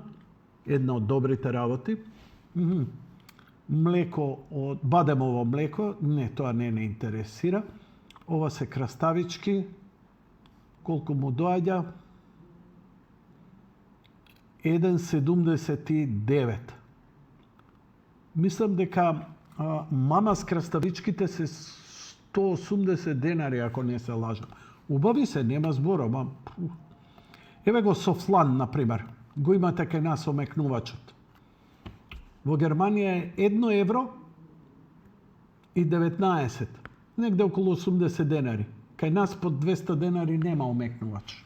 една од добрите работи. Млеко од бадемово млеко, не, тоа не интересира. Ова се краставички, колку му доаѓа? 1,79. Мислам дека мама с краставичките се 180 денари, ако не се лажам. Убави се, нема збора, ма... Еве го софлан, например. Го имате кај нас омекнувачот. Во Германија е 1 евро и 19. Негде околу 80 денари. Кај нас под 200 денари нема омекнувач.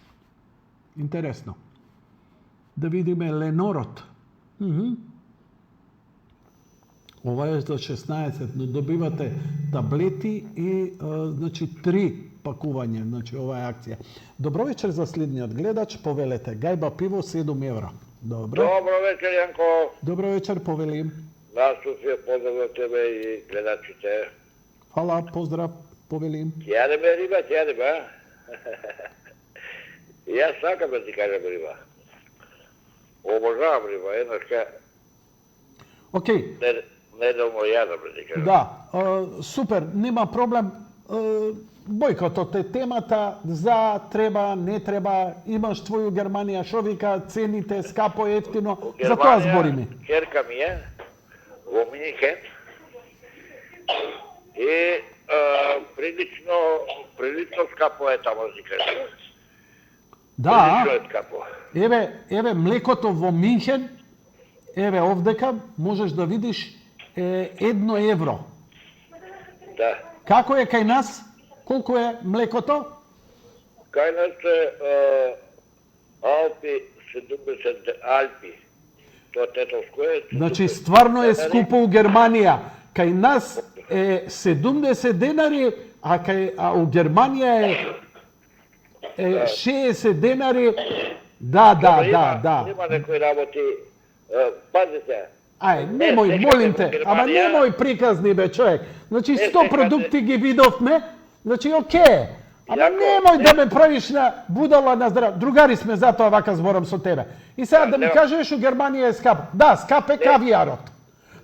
Интересно. Да видиме ленорот. Ова е за 16, но добивате таблети и значи 3 пакување, значи ова е акција. Добро вечер за следниот гледач, повелете. Гајба пиво 7 евро. Добро.
Добро вечер, Јанко.
Добро вечер, повелим.
На Софија, поздрав за тебе и гледачите.
Фала, поздрав, повелим.
Ќе јадеме риба, ќе јадеме, а? Јас сакам да ти кажам риба. Обожавам риба, еднашка.
Океј.
Неделно јадам, да ти кажам.
Да, супер, нема проблем. Бојкотот е темата за треба, не треба, имаш твоју Германија, шо вика, цените, скапо, ефтино, за тоа збориме.
Керка ми е во Минхен и прилично скапо е тамо, да ти кажам.
Да,
Прилично е скапо.
еве млекото во Минхен, еве овдека, можеш да видиш 1 евро.
Да.
Како е кај нас? Колку е млекото?
Кај нас е Алпи, 70 Алпи. Тоа тетовско е.
Значи, стварно е скупо у Германија. Кај нас е 70 денари, а у Германија е 60 денари. Да.
Има некои работи, пазите.
Немој, молим те, ама немој приказни, бе, човек. Значи, 100 продукти ги видовме, значи, окей. Ама немој да ме правиш на будала на здрав. Другари сме, затоа вака зборам со тебе. И сега да ми кажеш, у Германија е скап. Да, скап е кавијарот.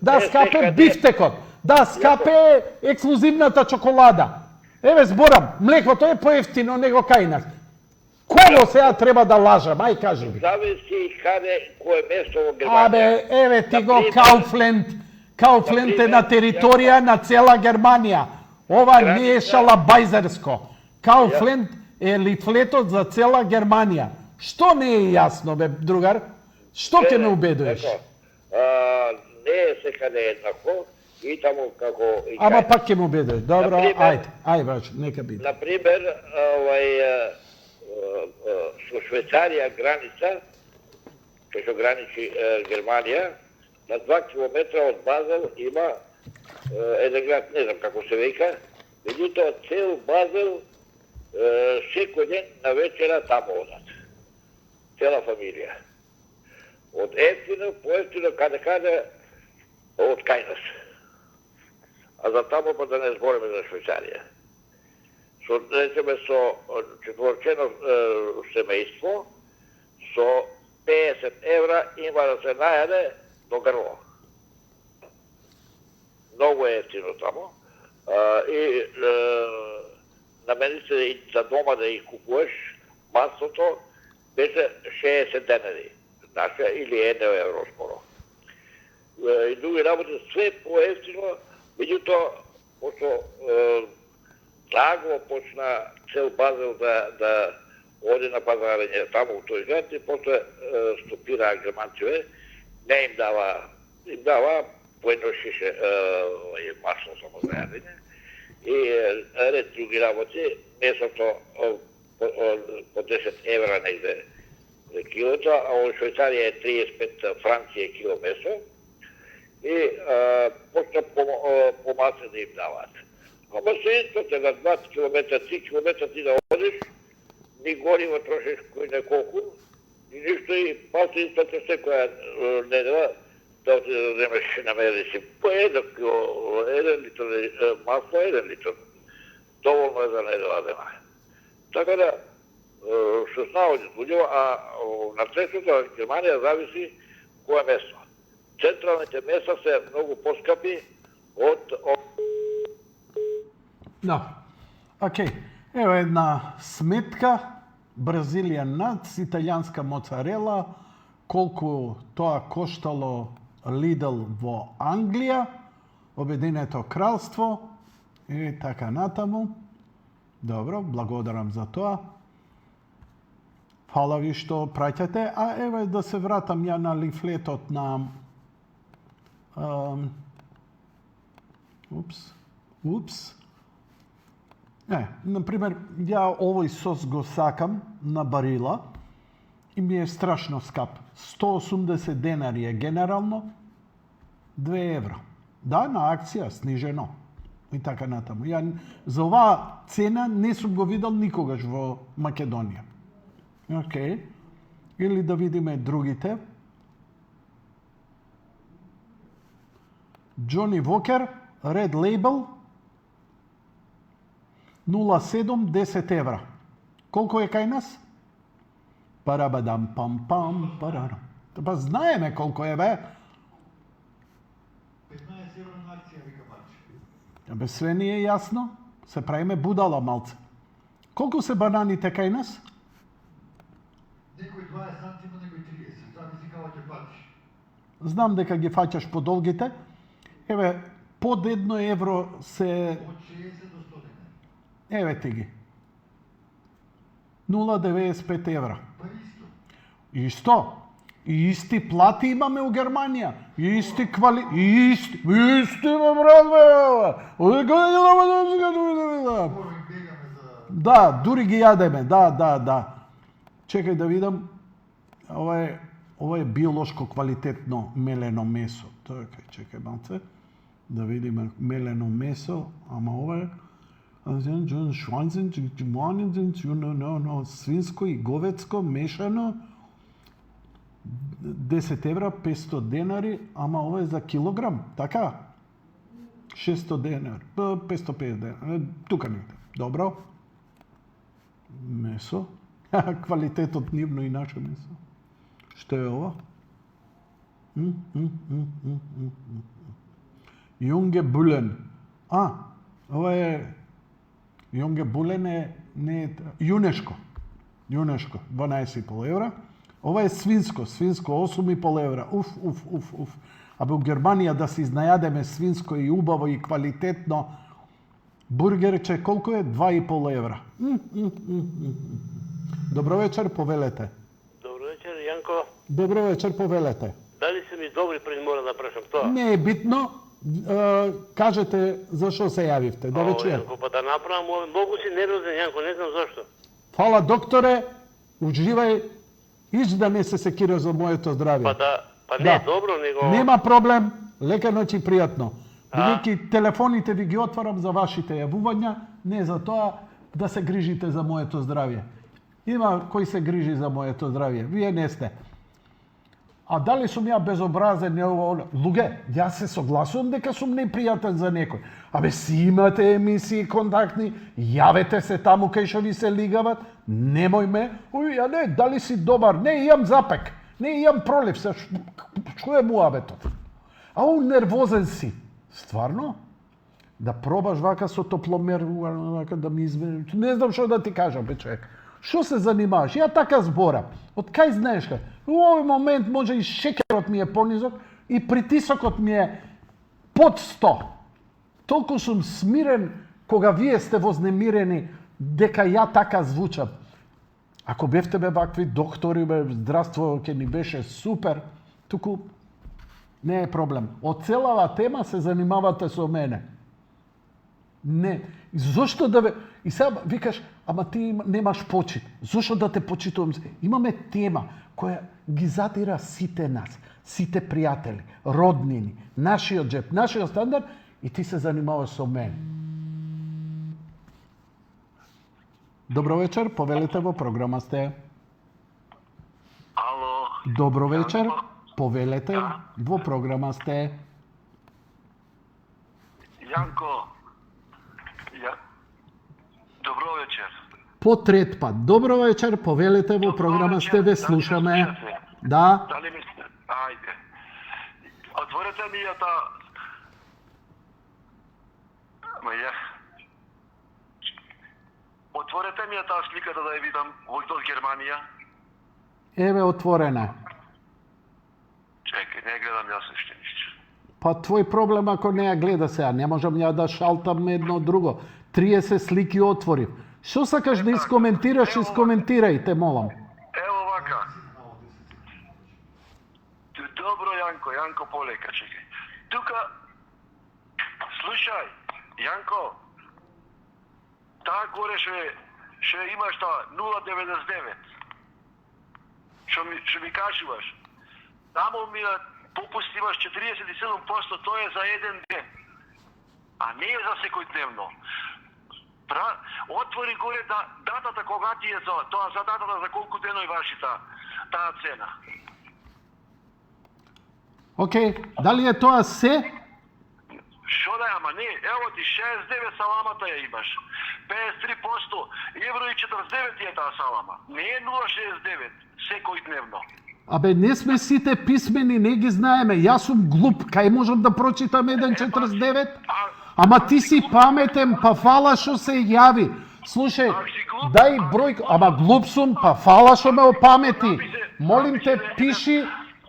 Да, скап е бифтекот. Да, скап е ексклузивната чоколада. Еве зборам, млекото е поевтино него кај нас. Кого сега треба да лажам? Ај кажи ми.
Зависи каде, кое место во Германија.
Абе, еве ти го Кауфленд. Кауфленд е на територија на цела Германија. Ова не е шалабајзерско. Кауфленд е лифлетот за цела Германија. Што не е јасно, бе, другар? Што ќе ме убедуваш?
Не е секаде еднакво. И таму како...
Ама пак ќе ме убедуваш. Добро, ајде, баш, нека биде.
Например, со Швейцарија граница, што граничи Германија, на 2 километра од Базел има еден град, не знам како се века, меѓутоа цел Базел секој ден на вечера таму одат. Цела фамилија. Од ефтино, поевтино, каде, од кај нас. А за таму па да не збориме за Швейцарија. Со, речеме, со четворчено семејство, со 50 евра има да се најаде до грло. Многу е ефтино тамо. И намени се и за дома да их купуваш, маслото беше 60 денари, наша, или 1 евро скоро. И други работи, све по-ефтино, меѓутоа, пошто нагло почна цел Базел да оди на пазарење таму у тој град и после стопираа германците, не им дава по едно шише масло само за јадење и ред други работи, месото по 10 евра негде килото, а во Швейцарија е 35 франци е кило месо и почна по масло да им даваат. Ама се истото на 2 километра, 3 километра ти да одиш, ни гориво трошиш кој неколку, и ништо и после истото секоја недела да земеш намери си по 1 литр масло, 1 литр. Доволно е за недела дена. Така да, 16 луѓе, а на среќата Германија зависи кое место. Централните места се многу поскапи од...
Да, окей. Ево една сметка. Бразилијан нац, италијанска моцарела, колку тоа коштало Lidl во Англија, Обединето кралство, И така натаму. Добро, благодарам за тоа. Фала ви што праќате. А еве да се вратам ја на лифлетот на... Упс. Например, ја овој сос го сакам на барила и ми е страшно скап. 180 денари е генерално, 2 евра. Да, на акција, снижено. И така натаму. Ја за оваа цена не сум го видел никогаш во Македонија. Океј. Или да видиме другите. Джони Вокер, Red Label, 0,7, 10 евра. Колко е кај нас? Парабадам пам пам парарам. Па знаеме колко е, бе.
15 евра на акција, вика Бачи.
Бе, све ни е јасно. Се правиме будала малце. Колку се бананите кај нас?
Некој 20 сантима, некој 30. Зависи као ќе платиш.
Знам дека ги фаќаш по долгите. Еве, под 1 евро се...
Од 60 до 100 денари.
Еве ти ги. 0,95 евра.
Па исто.
Исто. И исти плати имаме у Германија. Исти квали... Исти, бе, брат, бе! Да, дури ги јадеме. Да. Чекај да видам. Ова е биолошко квалитетно мелено месо. Чекај малце. Да видиме мелено месо. Ама ова е... свинско и говецко мешано. 10 евра, 500 денари, ама ова е за килограм, така? 600 денари, 550 денари, тука негде. Добро. Месо. Квалитетот нивно и наше месо. Што е ова? Јунге булен. Ова е... Јунге булен е... Јунешко. 12,5 евра. Ова е свинско 8,5 евра. Уф. Абе у Германија да се изнајадеме свинско и убаво и квалитетно бургерче, колку е? 2,5 евра. Добро вечер, повелете.
Добро вечер, Јанко.
Добро вечер, повелете.
Дали се ми добри пред мора да прашам тоа?
Не е битно. Кажете зашо се јавивте, да ве чујам.
Јанко, па да направам, многу си нервозен, Јанко, не знам зашто.
Фала, докторе, уживај, ич да не се секираш за моето здравје.
Па не е добро, него...
Нема проблем, лека ноќ и пријатно. Бидејќи телефоните ви ги отварам за вашите јавувања, не за тоа да се грижите за моето здравје. Има кој се грижи за моето здравје, вие не сте. А дали сум ја безобразен, луѓе, јас се согласувам дека сум непријатен за некој. Абе, си имате емисии контактни, јавете се таму кај што ви се лигават, немој ме, ја не, дали си добар, не, имам запек, не, имам пролив, што е муабетот? А нервозен си. Стварно? Да пробаш вака со топломер, вака да ми извини, не знам што да ти кажам, бе човек. Што се занимаваш? Ја така зборам. Од кај знаеш кај? У овој момент може и шекерот ми е понизок и притисокот ми е под 100. Толку сум смирен кога вие сте вознемирени дека ја така звучам. Ако бевте бе вакви доктори, бе, здравство ќе ни беше супер, туку не е проблем. Од целава тема се занимавате со мене. Не. Зошто да бе... И сега викаш, ама ти немаш почит. Зошто да те почитувам? Имаме тема која ги задира сите нас, сите пријатели, роднини, нашиот джеп, нашиот стандард и ти се занимаваш со мене. Добро вечер, повелете во програма сте.
Ало.
Добро вечер, повелете во програма сте.
Јанко. Добро вечер.
По трет пат. Добро вечер, повелете во програма сте, ве слушаме. Да.
Дали ми сте? Ајде. Отворете ми ја та... Отворете ми ја таа сликата да ја видам од Германија.
Еве отворена.
Чекај, не гледам јас уште ништо.
Па твој проблем ако не ја гледа сега, не можам ја да шалтам едно друго. 30 слики отворив. Што сакаш да искоментираш, искоментирај, те молам.
Ево вака. Добро, Јанко полека, чекај. Тука, слушај, Јанко, таа горе ше имаш таа 0,99. Што ми кажуваш? Тамо ми попуст имаш 47%, тоа е за еден ден. А не е за секојдневно. Отвори горе датата кога ти е тоа за датата за колку денови ваши таа цена.
Океј, дали е тоа се?
Шо да е, ама не, ево ти 69 саламата ја имаш. 53%, евро и 49 е таа салама. Не е 0,69, секојдневно.
Абе, не сме сите писмени, не ги знаеме. Јас сум глуп, кај можам да прочитам 1,49? Ама ти си паметен, па фала што се јави. Слушај, дај број, ама глуп сум, па фала што ме опамети. Молим те, пиши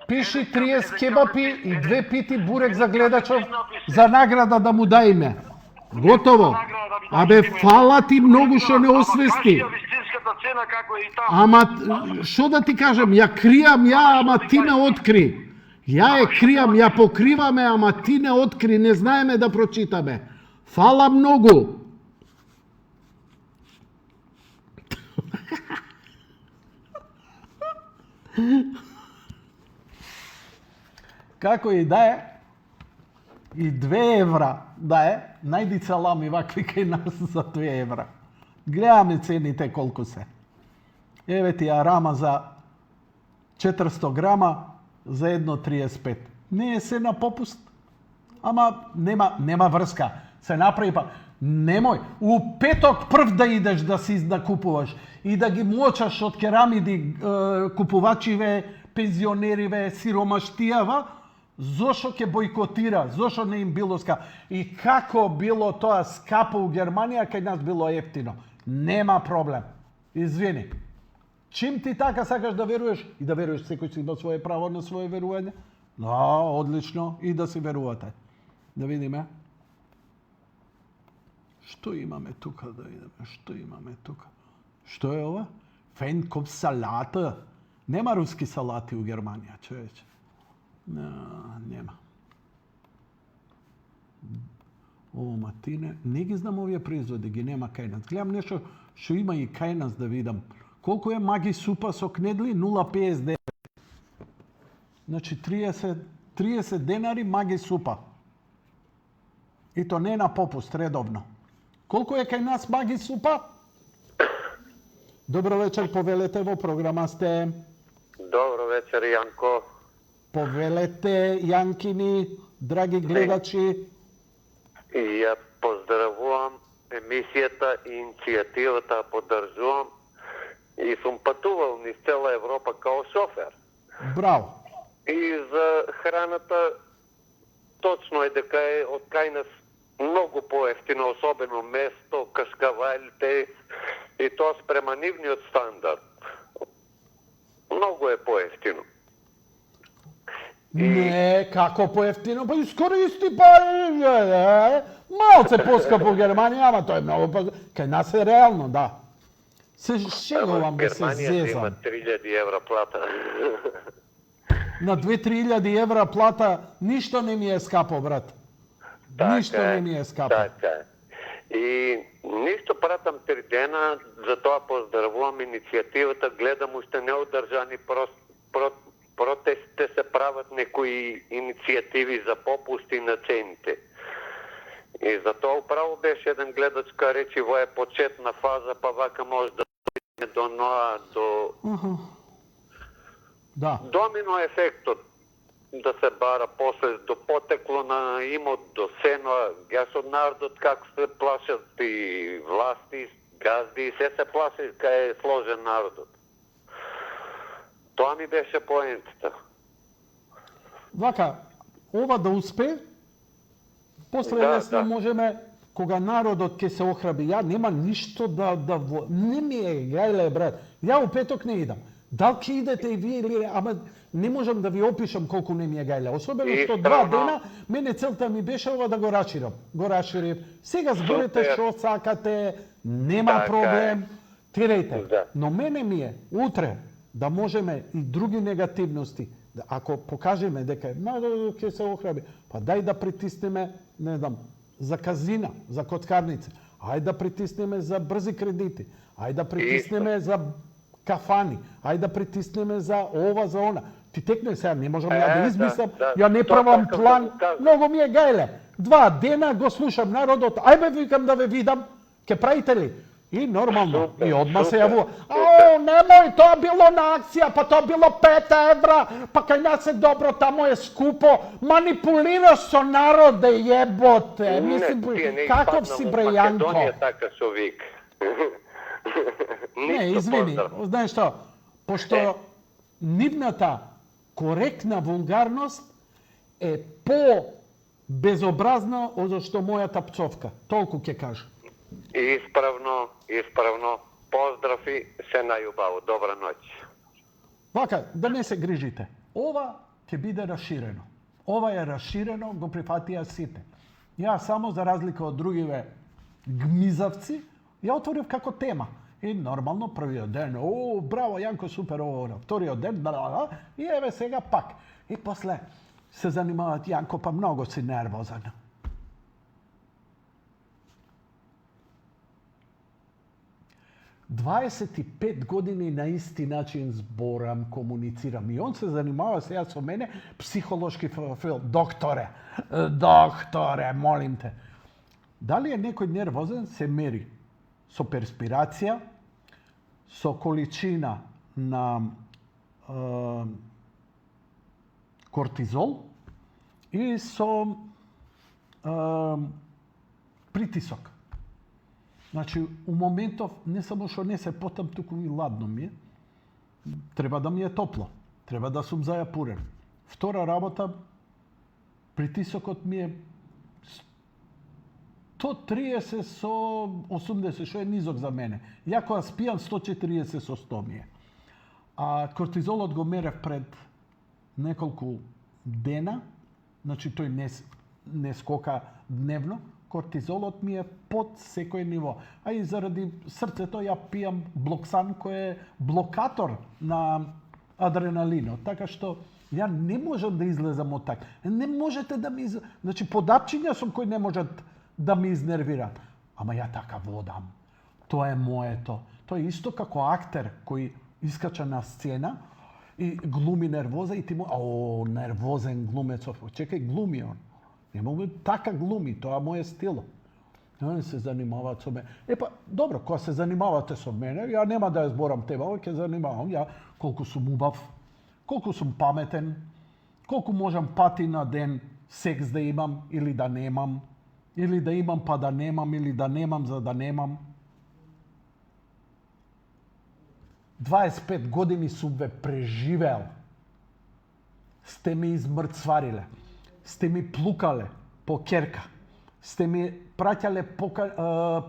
30 кебапи и 2 пити бурек за гледачов за награда да му дајме. Готово. Абе, фала ти многу што не освести. Ама, што да ти кажам, ја кријам ја, ама ти ме откри. Ја е кријам, ја покриваме, ама ти не откри, не знаеме да прочитаме. Фала многу. Како и да е, и 2 евра да е, најди салами вакви кај нас за 2 евра. Гледаме цените колку се. Еве ти арама за 400 грама за 1,35. Не е се на попуст. Ама нема врска. Се направи па. Немој. У петок прв да идеш да си накупуваш и да ги мочаш од керамиди купувачиве, пензионериве, сиромаштијава, зошо ќе бойкотира, зошо не им било скапо. И како било тоа скапо у Германија, кај нас било ефтино. Нема проблем. Извини. Чим ти така сакаш да веруваш, и да веруваш, секој си има свое право на свое верување. Да, одлично, и да си верувате. Да видиме. Што имаме тука да идеме? Што имаме тука? Што е ова? Фенкоп салата. Нема руски салати у Германија, човече. Нема. Ово матине, не ги знам овие производи, ги нема кај нас. Гледам нешто што има и кај нас да видам. Колку е маги супа со кнедли? 0,59. Значи 30 денари маги супа. И то не на попуст, редовно. Колку е кај нас маги супа? Добро вечер, повелете, во програма сте.
Добро вечер, Јанко.
Повелете, Јанкини, драги гледачи.
И ја поздравувам емисијата и иницијативата поддржувам и сум патувал низ цела Европа као шофер.
Браво.
И за храната точно е дека е од кај нас многу поевтино, особено место, кашкавалите и тоа спрема нивниот стандард. Многу е поевтино.
Не, како поевтино, па искористи, па малце поскапо у Германија, ама тоа е многу па... Кај нас е реално, да. Се шегувам да се
Германија
зезам.
има 3000 евра плата.
На 2-3 евра плата, ништо не ми е скапо, брат. Ништо не ми е скапо.
Така е. И ништо пратам 3 дена, затоа поздравувам иницијативата, гледам уште неодржани протестите се прават некои иницијативи за попусти на цените. И затоа управо беше еден гледач ка речи во е почетна фаза, па вака може да стигне до ноа, до...
Да.
Домино ефектот да се бара после до потекло на имот, до сено, јас од народот како се плашат и власти, газди, и се плашат кај е сложен народот. Тоа ми беше поентата.
Вака, ова да успе, после лесно можеме, кога народот ќе се охраби, ја нема ништо да не ми е гајле, брат. Ја у петок не идам. Дали ќе идете и вие или ама не можам да ви опишам колку не ми е гајле. Особено што
Исправно.
2 дена мене целта ми беше ова да го расширам. Го расширив. Сега зборете
Супер.
што сакате, нема
Така
проблем. Тирајте.
Да.
Но мене ми е утре да можеме и други негативности, ако покажеме дека народот ќе се охраби, па дај да притиснеме, не знам, за казина, за коцкарница. Ајде да притиснеме за брзи кредити. Ајде да притиснеме за кафани. Ајде да притиснеме за ова, за она. Ти текне сега, не можам ја да измислам, ја не правам план. Многу ми е гајле. 2 дена го слушам народот. Ајде викам да ве видам. Ке правите ли? И нормално. И одма се јавува. Ау, немој, тоа било на акција, па тоа било 5 евра, па кај нас е добро, тамо е скупо. Манипулираш со народе, јеботе. Мислим, каков си бре, Јанко?
Македонија така со вик.
Не, извини, знаеш што, пошто нивната коректна вулгарност е по-безобразна од што мојата пцовка. Толку ќе кажам.
Исправно, исправно. Поздрав и се најубаво. Добра ноќ.
Вака, да не се грижите. Ова ќе биде расширено. Ова е расширено, го прифатија сите. Ја само за разлика од другиве гмизавци, ја отворив како тема. И нормално првиот ден, о, браво, Јанко, супер, ово, вториот ден, и еве сега пак. И после се занимават, Јанко, па многу си нервозан. ...25 години на исти начин зборам, комуницирам. И он се занимава сега со мене психолошки фил. Докторе, молим те. Дали е некој нервозен, се мери со перспирација, со количина на кортизол и со притисок. Значи, у моментов не само што не се потам, туку и ладно ми е. Треба да ми е топло. Треба да сум зајапурен. Втора работа, притисокот ми е 130 со 80, што е низок за мене. Ја кога спијам 140 со 100 ми е. А кортизолот го мерев пред неколку дена, значи тој не скока дневно, кортизолот ми е под секој ниво. А и заради срцето ја пијам блоксан кој е блокатор на адреналинот. Така што ја не можам да излезам од так. Не можете да ми... Значи, подапчиња сум кој не можат да ми изнервира. Ама ја така водам. Тоа е моето. Тоа е исто како актер кој искача на сцена и глуми нервоза и ти му... О, нервозен глумецов. Чекај, глуми он. Не мога така глуми, тоа мој стил. Они се занимаваат со мене. Епа, добро, кога се занимавате со мене, ја нема да ја зборам тема, ќе занимавам ја колку сум убав, колку сум паметен, колку можам пати на ден секс да имам или да немам, или да имам па да немам, или да немам за да немам. 25 години сум ве преживеал. Сте ме измрцвариле. Сте ми плукале по керка. Сте ми праќале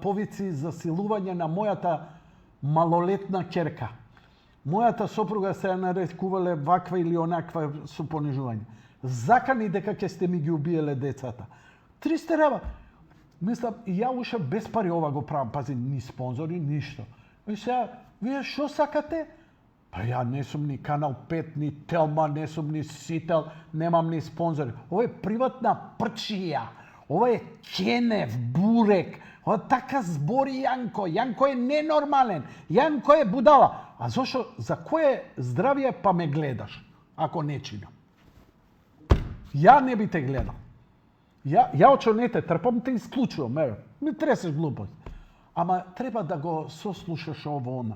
повици за силување на мојата малолетна керка. Мојата сопруга се ја нарекувале ваква или онаква со понижување. Закани дека ќе сте ми ги убиеле децата. 300 рева. Мислам, ја уште без пари ова го правам. Пази, ни спонзори, ништо. И сега, вие шо сакате? Па ја не сум ни Канал 5, ни Телма, не сум ни Сител, немам ни спонзори. Ова е приватна прчија. Ова е Кенев, Бурек. Ова така збори Јанко. Јанко е ненормален. Јанко е будала. А зошто, за кое здравје па ме гледаш, ако не чинам? Ја не би те гледал. Ја очо не те трпам, те исклучувам. Ми тресеш глупост. Ама треба да го сослушаш ово она.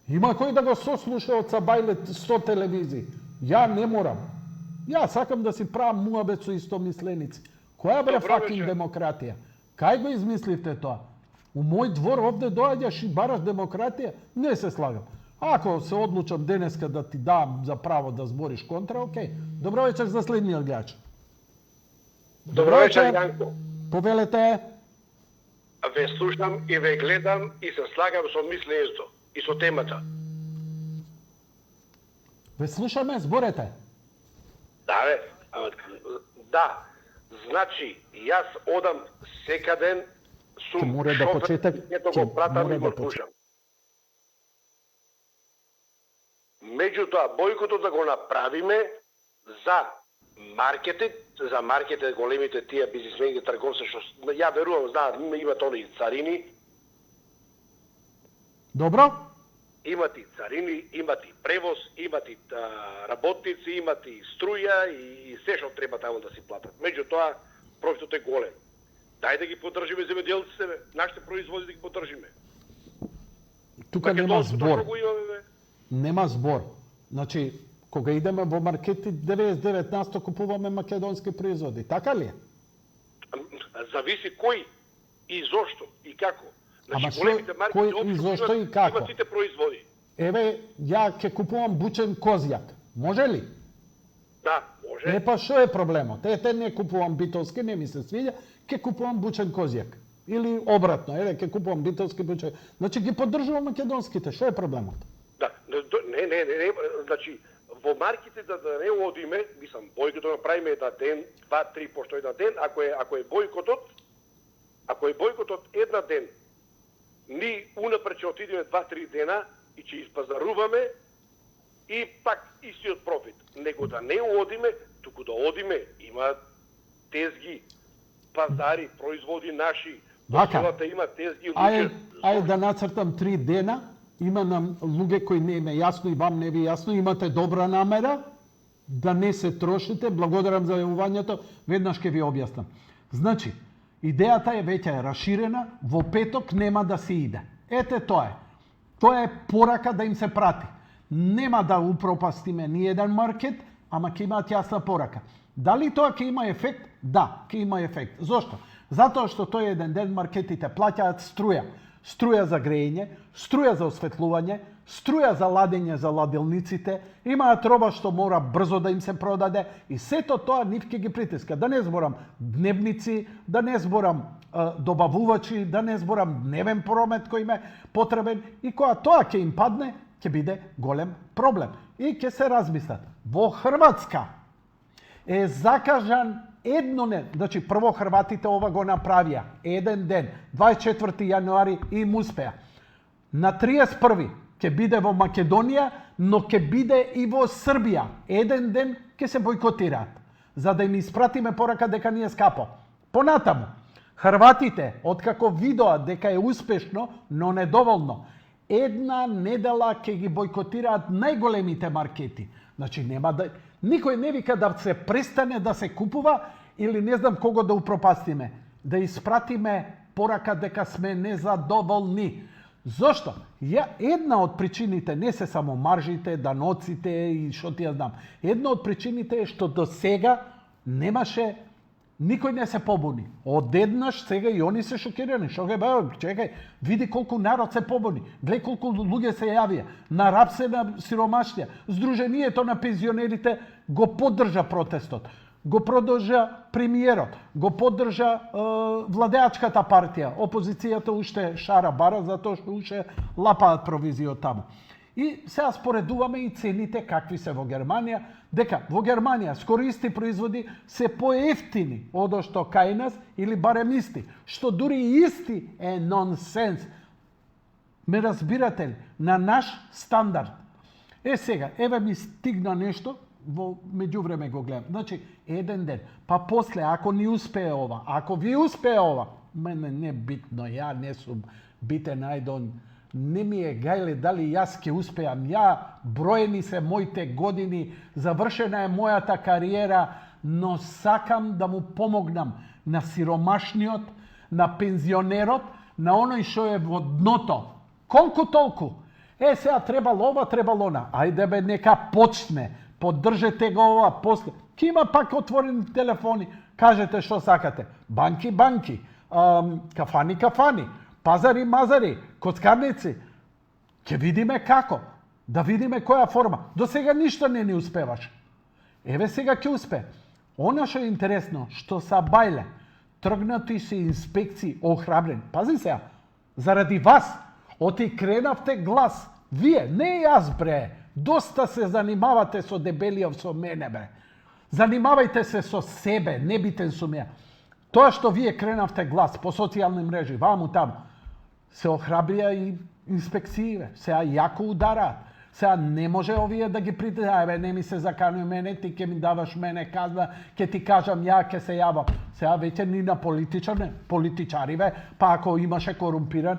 Има кој да го сослуша од Сабајле 100 телевизии. Ја не морам. Ја сакам да си правам муабет со истомисленици. Која бре факинг демократија? Кај го измисливте тоа? У мој двор овде доаѓаш и бараш демократија? Не се слагам. Ако се одлучам денеска да ти дам за право да збориш контра, окей. Добро вечер за следниот гледач.
Добро вечер, Јанко.
Повелете.
Ве слушам и ве гледам и се слагам со мислењето и со темата.
Ве слушаме, зборете.
Да, бе. Да. Значи, јас одам секаден, сум
Ќе мора да почетам,
ето го пратам и го слушам. Меѓутоа, бойкотот да го направиме за маркетите, големите тие бизнисмени, трговци, што ја верувам, знаат, имат они царини.
Добро?
Имат и царини, имат и превоз, имат и работници, имат и струја и се што треба таму да си платат. Меѓутоа, профитот е голем. Дај да ги поддржиме земјоделците, нашите производи да ги поддржиме.
Тука нема збор.
Го имаме, бе.
Нема збор. Значи, кога идеме во маркети, 99% купуваме македонски производи. Така ли е?
Зависи кој и зошто и како. Значи,
Ама
големите марки
кој и зошто и како?
имат сите производи.
Еве, ја ќе купувам бучен козјак. Може ли?
Да, може.
Па што е проблемот? Ете, не купувам битолски, не ми се свиѓа, ќе купувам бучен козјак. Или обратно, ќе купувам битолски бучен. Значи ги поддржувам македонските, што е проблемот?
Да, не, значи, во марките да не одиме, мислам, бојкото да направиме една ден, 2-3 пошто една ден, ако е бојкотот една ден, ни унапред ќе отидеме 2-3 дена и ќе испазаруваме и пак истиот профит. Него да не одиме, туку да одиме, има тезги, пазари, производи наши, селата има тезги.
Ајде да нацртам 3 дена, има нам луѓе кои не е јасно и вам не ви јасно, имате добра намера, да не се трошите, благодарам за јавувањето, веднаш ќе ви објаснам. Значи, идејата е веќе расширена, во петок нема да се иде. Ете тоа е. Тоа е порака да им се прати. Нема да упропастиме ни еден маркет, ама ќе имаат јасна порака. Дали тоа ќе има ефект? Да, ќе има ефект. Зошто? Затоа што тој еден ден маркетите плаќаат струја. Струја за грејење, струја за осветлување, струја за ладење за ладилниците, имаат роба што мора брзо да им се продаде и сето тоа нив ќе ги притиска. Да не зборам дневници, да не зборам добавувачи, да не зборам дневен промет кој им е потребен и кога тоа ќе им падне, ќе биде голем проблем. И ќе се размислат. Во Хрватска е закажан значи прво хрватите ова го направија, еден ден, 24 јануари им успеа. На 31 ќе биде во Македонија, но ќе биде и во Србија. Еден ден ќе се бойкотираат, за да им испратиме порака дека ни е скапо. Понатаму, хрватите, откако видоа дека е успешно, но недоволно, една недела ќе ги бойкотираат најголемите маркети. Значи нема да никој не вика да се престане да се купува или не знам кого да упропастиме, да испратиме порака дека сме незадоволни. Зошто? Една од причините не се само маржите, даноците и што ти ја знам. Една од причините е што до сега немаше никој не се побуни. Одеднаш сега и они се шокирани. Што ге бе, чекај, види колку народ се побуни. Гледај колку луѓе се јавија. На рапсе на сиромаштија. Сдруженијето на пензионерите го поддржа протестот. Го продолжа премиерот, го поддржа владеачката партија. Опозицијата уште шара бара затоа што уште лапаат провизија од таму. И сега споредуваме и цените какви се во Германија, дека во Германија скоро исти производи се поевтини од што кај нас или барем исти, што дури исти е нонсенс. Ме разбирате ли? На наш стандард. Сега, еве ми стигна нешто, во меѓувреме го гледам. Значи, еден ден, па после, ако ни успее ова, ако ви успее ова, мене не битно, ја не сум битен ајдон, не ми е гајле дали јас ќе успеам. Ја, броени се моите години, завршена е мојата кариера, но сакам да му помогнам на сиромашниот, на пензионерот, на оној што е во дното. Колку толку? Сега требало ова, требало она. Ајде бе, нека почне. Поддржете го ова, после. Ке има пак отворени телефони. Кажете што сакате. Банки, кафани, пазари, мазари, коцкарници. Ќе видиме како. Да видиме која форма. До сега ништо не ни успеваш. Еве сега ќе успе. Она што е интересно, што са бајле, тргнати се инспекции, охрабрени. Пази сега, заради вас, оти кренавте глас. Вие, не јас бре, Dosta se zanimavate so debelijov so mene, bre. Zanimavajte se so sebe, ne biten su me. To što vi krenavte glas po socijalnim mreži, vamo tamo, se ohrabrija i inspekcije, se jako udara. Сега не може овие да ги притиска, абе не ми се закануј мене, ти ќе ми даваш мене казна, ќе ти кажам ја, ќе се јавам. Сега веќе ни на политичариве, па ако имаше корумпиран,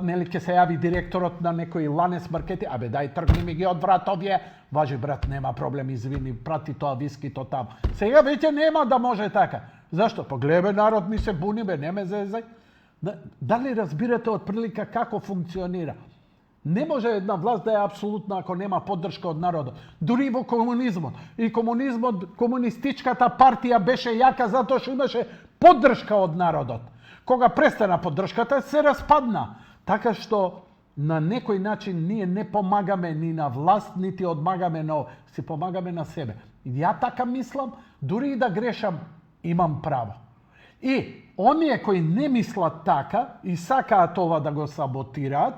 нели ќе се јави директорот на некој ланец маркети, абе дај тргни ми ги од врат овие, важи брат, нема проблем, извини, прати тоа вискито таму. Сега веќе нема да може така. Зашто? Па гледа народ ми се буни, бе, не ме зезај. Дали разбирате отприлика како функционира? Не може една власт да е апсолутна ако нема поддршка од народот. Дури во комунизмот. И комунистичката партија беше јака затоа што имаше поддршка од народот. Кога престана поддршката, се распадна. Така што на некој начин ние не помагаме ни на власт, нити одмагаме на си помагаме на себе. И ја така мислам, дури и да грешам, имам право. И оние кои не мислат така и сакаат ова да го саботираат,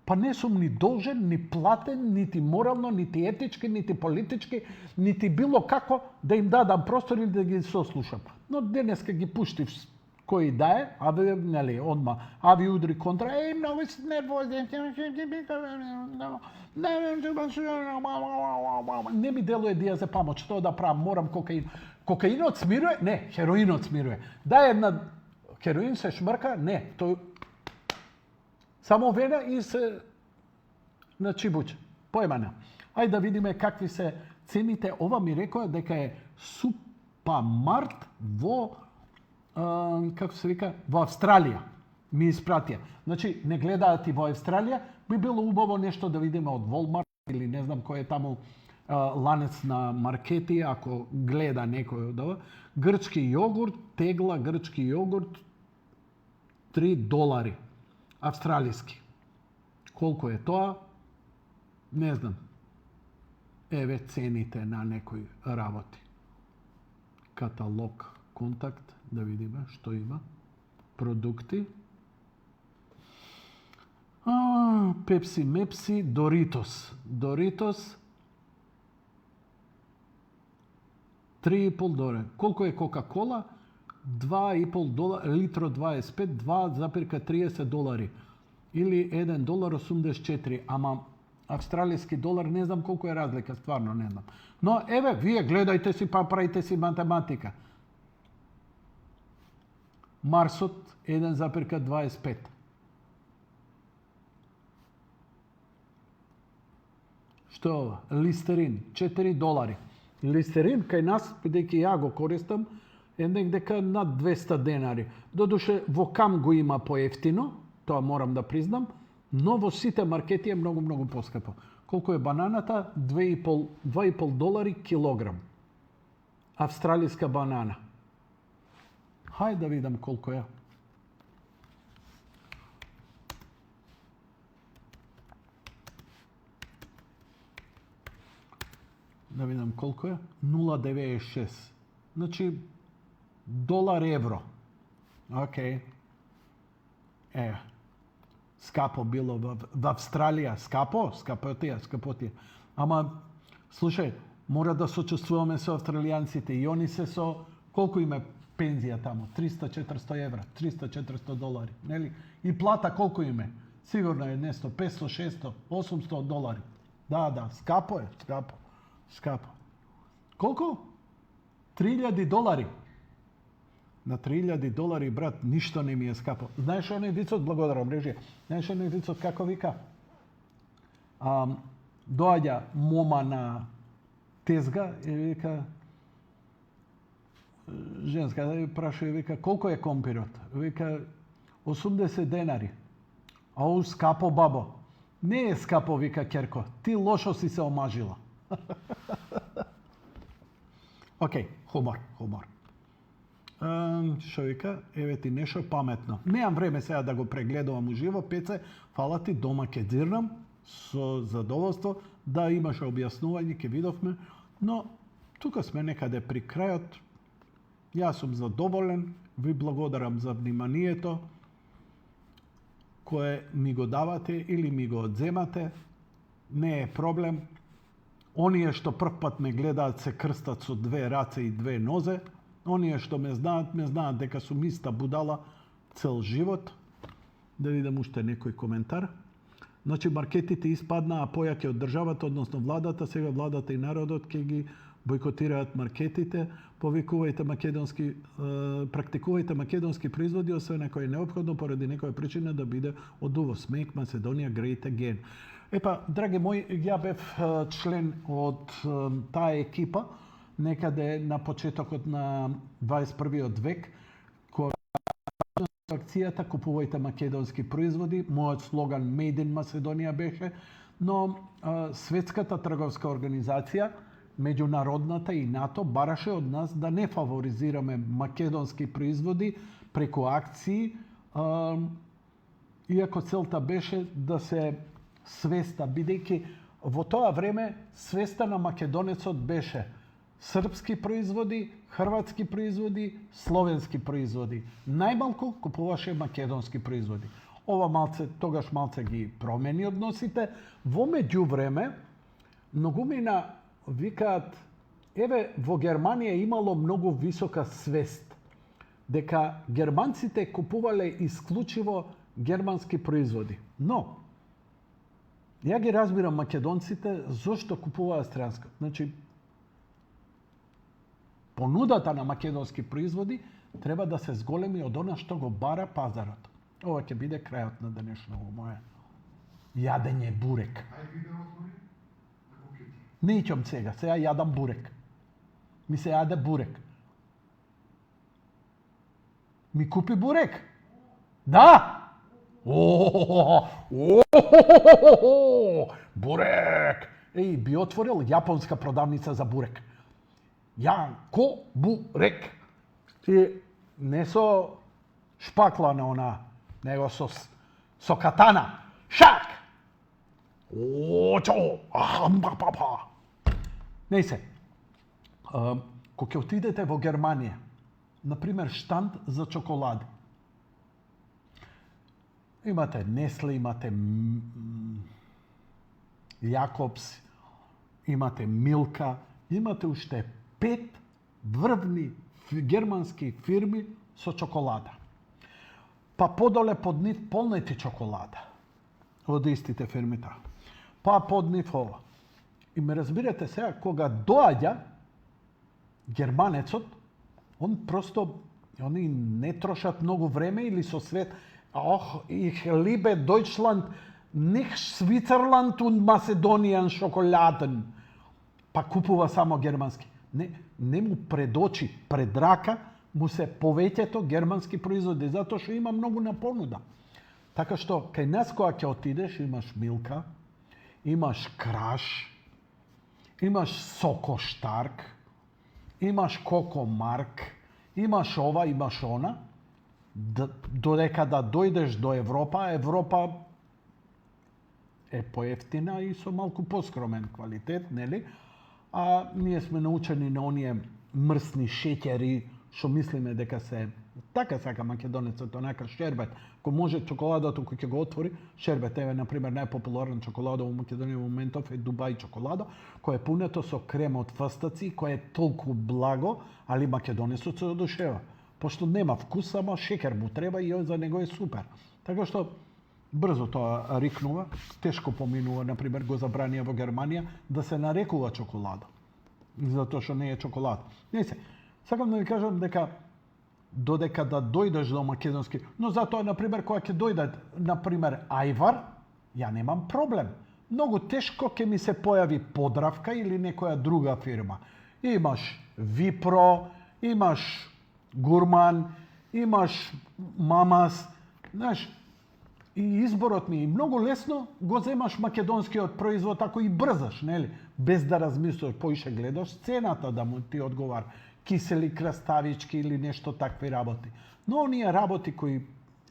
па не сум ни должен, ни платен, нити морално, нити етички, нити политички, нити било како да им дадам простор или да ги сослушам. Но денеска ги пуштив кој да е, а ви, нели, одма, а ви удри контра, многу си нервозен, не ми делуе да ја се памоч, тоа да правам, морам кокаин. Кокаинот смирuje? Не, хероинот смирuje. Да една хероин се шмрка? Не, тој само вена и се на чибуч. Појмана. Ајде да видиме какви се цените. Ова ми рекоа дека е Супамарт во како се вика, во Австралија. Ми испратија. Значи, не гледаат и во Австралија, би било убаво нешто да видиме од Walmart или не знам кој е таму ланец на маркети, ако гледа некој од ова. Грчки јогурт, тегла грчки јогурт, $3. Австралиски. Колку е тоа? Не знам. Еве цените на некои работи. Каталог, контакт, да видиме што има. Продукти. Пепси, Мепси, Доритос. Доритос. $3,5. Колку е Кока-кола? $2,5, литро 25, $2,30. Или $1,84. Ама австралиски долар, не знам колку е разлика, стварно не знам. Но еве, вие гледајте си, па правите си математика. Марсот 1,25. Што е ова? Листерин $4. Листерин кај нас, бидејќи ја го користам, е негдека над $200. Додуше во Кам го има поевтино, тоа морам да признам, но во сите маркети е многу поскапо. Колку е бананата? $2,5 килограм. Австралиска банана. Хајде да видам колку е. Да видам колку е. 0,96. Значи, $1 Океј. Скапо било во Австралија. Скапотија. Ама, слушај, мора да сочувствуваме со австралијанците. И они се со... Колку има пензија таму? $300-400, $300-400, нели? И плата колку име? Сигурно е несто $500, $600, $800. Да, скапо е, скапо. Колку? $3,000. На $3,000, брат, ништо не ми е скапо. Знаеш оној вицот, благодарам, режија. Знаеш оној вицот како вика? Доаѓа мома на тезга и вика, женска, да ви праша и вика, колку е компирот? Вика, $80. А оу скапо, бабо. Не е скапо, вика Керко. Ти лошо си се омажила. Океј, хумор. Што вика, еве ти нешто паметно. Немам време сега да го прегледувам уживо, Пеце, фала ти, дома ке дзирнам, со задоволство, да имаше објаснување, ке видовме, но тука сме некаде при крајот. Јас сум задоволен, ви благодарам за вниманието. koje mi go davate ili mi go odzemate, ne je problem. Oni je što prv pat me gledat se krstat su dve race i dve noze. Oni je što me znaat дека su mista budala cel život. Да видам уште некој коментар. Значи, маркетите испаднаа појаќе од државата, односно владата, сега владата и народот ќе ги бойкотираат маркетите, практикувајте македонски производи, освен ако е неопходно поради некоја причина да биде од увоз. Make Macedonia Great Again. Епа, драги мои, ја бев член од таа екипа некаде на почетокот на 21. век, кога акцијата купувајте македонски производи, мојот слоган Made in Macedonia беше, но Светската трговска организација, меѓународната и НАТО бараше од нас да не фаворизираме македонски производи преку акции, иако целта беше да се свеста, бидејќи во тоа време свеста на македонецот беше српски производи, хрватски производи, словенски производи. Најмалку купуваше македонски производи. Ова тогаш малце ги промени односите. Во меѓувреме, многумина викаат, еве во Германија имало многу висока свест дека германците купувале исклучиво германски производи. Но ја ги разбирам македонците зошто купуваат странска. Значи, понудата на македонски производи треба да се зголеми од она што го бара пазарот. Ова ќе биде крајот на денешното моје јадење бурек. Не ичам сега јадам бурек. Ми се јаде бурек. Ми купи бурек? Да! Бурек! Еј, би отворил јапонска продавница за бурек. Јанко бурек. И не со шпакла на она, него со катана. Шак! Не се. Кога ќе отидете во Германија, например, штанд за чоколади. Имате Несле, имате Јакобс, имате Милка, имате уште 5 врвни германски фирми со чоколада. Па подоле под нив полнети чоколада од истите фирмите. Па под нив ова. И ме разбирате сега, кога доаѓа германецот, они не трошат многу време или со свет, ich liebe Deutschland, nicht Switzerland und Macedonian Schokoladen. Па купува само германски. Не му пред очи, пред рака, му се повеќето германски производи, затоа што има многу на понуда. Така што, кај нас кога ќе отидеш, имаш Милка, имаш Краш, имаш Соко Штарк, имаш Коко Марк, имаш ова, имаш она, додека да дојдеш до Европа, Европа е поевтина и со малку поскромен квалитет, нели? А ние сме научени на оние мрсни шеќери, што мислиме дека се така сака македонецот, онака шербет. Ко може чоколадото кој ќе го отвори, шербет, еве на пример најпопуларна чоколада во Македонија во моментов е Дубај чоколада, која е пунето со крем од фстаци, која е толку благо, али македонецот се одушева. Пошто нема вкус, само шекер му треба и за него е супер. Така што брзо тоа рикнува, тешко поминува, на пример го забранија во Германија да се нарекува чоколада. Затоа што не е чоколада. Не се. Сакам да ви кажам дека додека да дојдеш до македонски, но затоа, на пример, кога ќе дојдат, на пример, ајвар, ја немам проблем. Многу тешко ќе ми се појави Подравка или некоја друга фирма. Имаш Випро, имаш Гурман, имаш Мамас, знаеш, и изборот ми е многу лесно, го земаш македонскиот производ ако и брзаш, нели? Без да размислуваш, поише гледаш цената да му ти одговара. Кисели краставички или нешто такви работи. Но оние работи кои,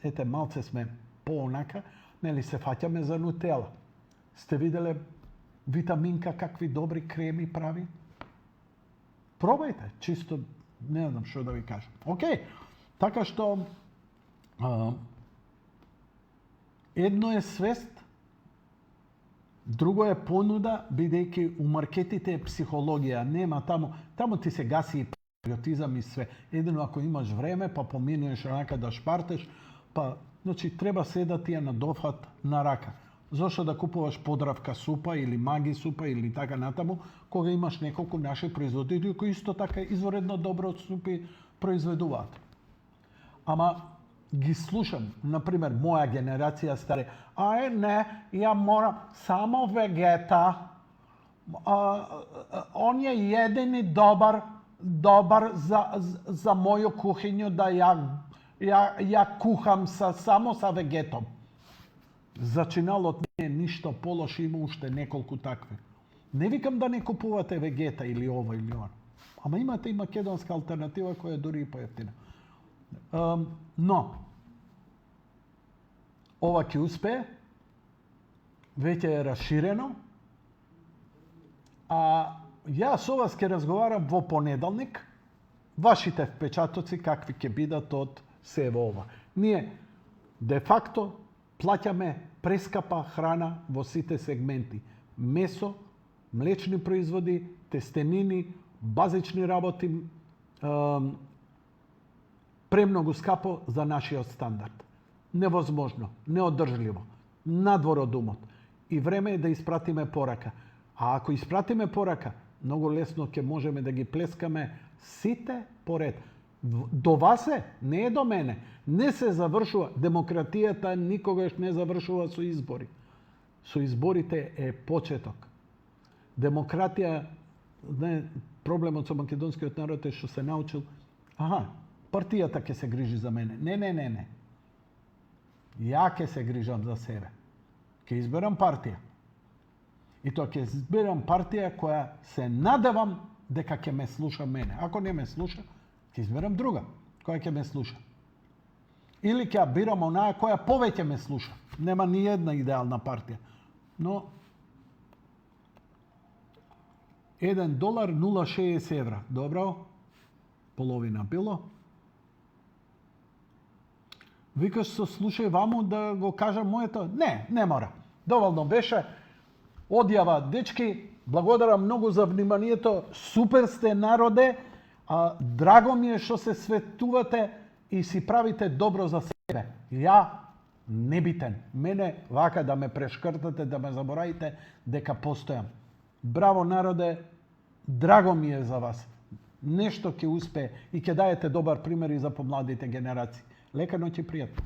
ете, малце сме по-онака, нели се фаќаме за нутела. Сте виделе Витаминка какви добри креми прави? Пробајте, чисто не знам што да ви кажам. Океј, така што Едно е свест, друго е понуда, бидејќи у маркетите е психологија, нема таму ти се гаси и патриотизам и све. Едino ако имаш време, па поминеш онака да шпартеш, па значи треба се да ти ја на дофат на рака. Зошто да купуваш Подравка супа или Маги супа или така натаму, кога имаш неколку наши производители кои исто така изворедно добро супи произведуваат. Ама ги слушам, например, моја генерација старе, не, ја морам само вегета, он е едини добар за моју кухињу да ја кухам само са вегетом. Зачиналот не е ништо полошо, има уште неколку такви. Не викам да не купувате вегета или ова или она. Ама имате и македонска алтернатива која е дури и поевтина. Но, ова ќе успее, веќе е расширено, а јас со вас ќе разговарам во понеделник, вашите впечатоци какви ќе бидат од сево ова. Ние, де факто, плаќаме прескапа храна во сите сегменти. Месо, млечни производи, тестенини, базични работи, премногу скапо за нашиот стандард. Невозможно, неодржливо, надвор од умот. И време е да испратиме порака. А ако испратиме порака, многу лесно ќе можеме да ги плескаме сите поред. До вас е, не е до мене. Не се завршува. Демократијата никогаш не завршува со избори. Со изборите е почеток. Демократија, проблемот со македонскиот народ е што се научил, партијата ќе се грижи за мене. Не. Ја ќе се грижам за себе. Ќе изберам партија. И тоа ќе изберам партија која се надевам дека ќе ме слуша мене. Ако не ме слуша, ќе изберам друга која ќе ме слуша. Или ќе бирам онаа која повеќе ме слуша. Нема ни една идеална партија. Но $1.060. Добро? Половина било. Викаш со слушај ваму да го кажам моето? Не мора. Доволно беше. Одјава, дечки, благодарам многу за вниманието. Супер сте народе. Драго ми е што се светувате и си правите добро за себе. Ја небитен. Мене вака да ме прешкртате, да ме заборавите дека постојам. Браво народе, драго ми е за вас. Нешто ќе успее и ќе даете добар пример и за помладите генерации. Лека ноќ и пријатно.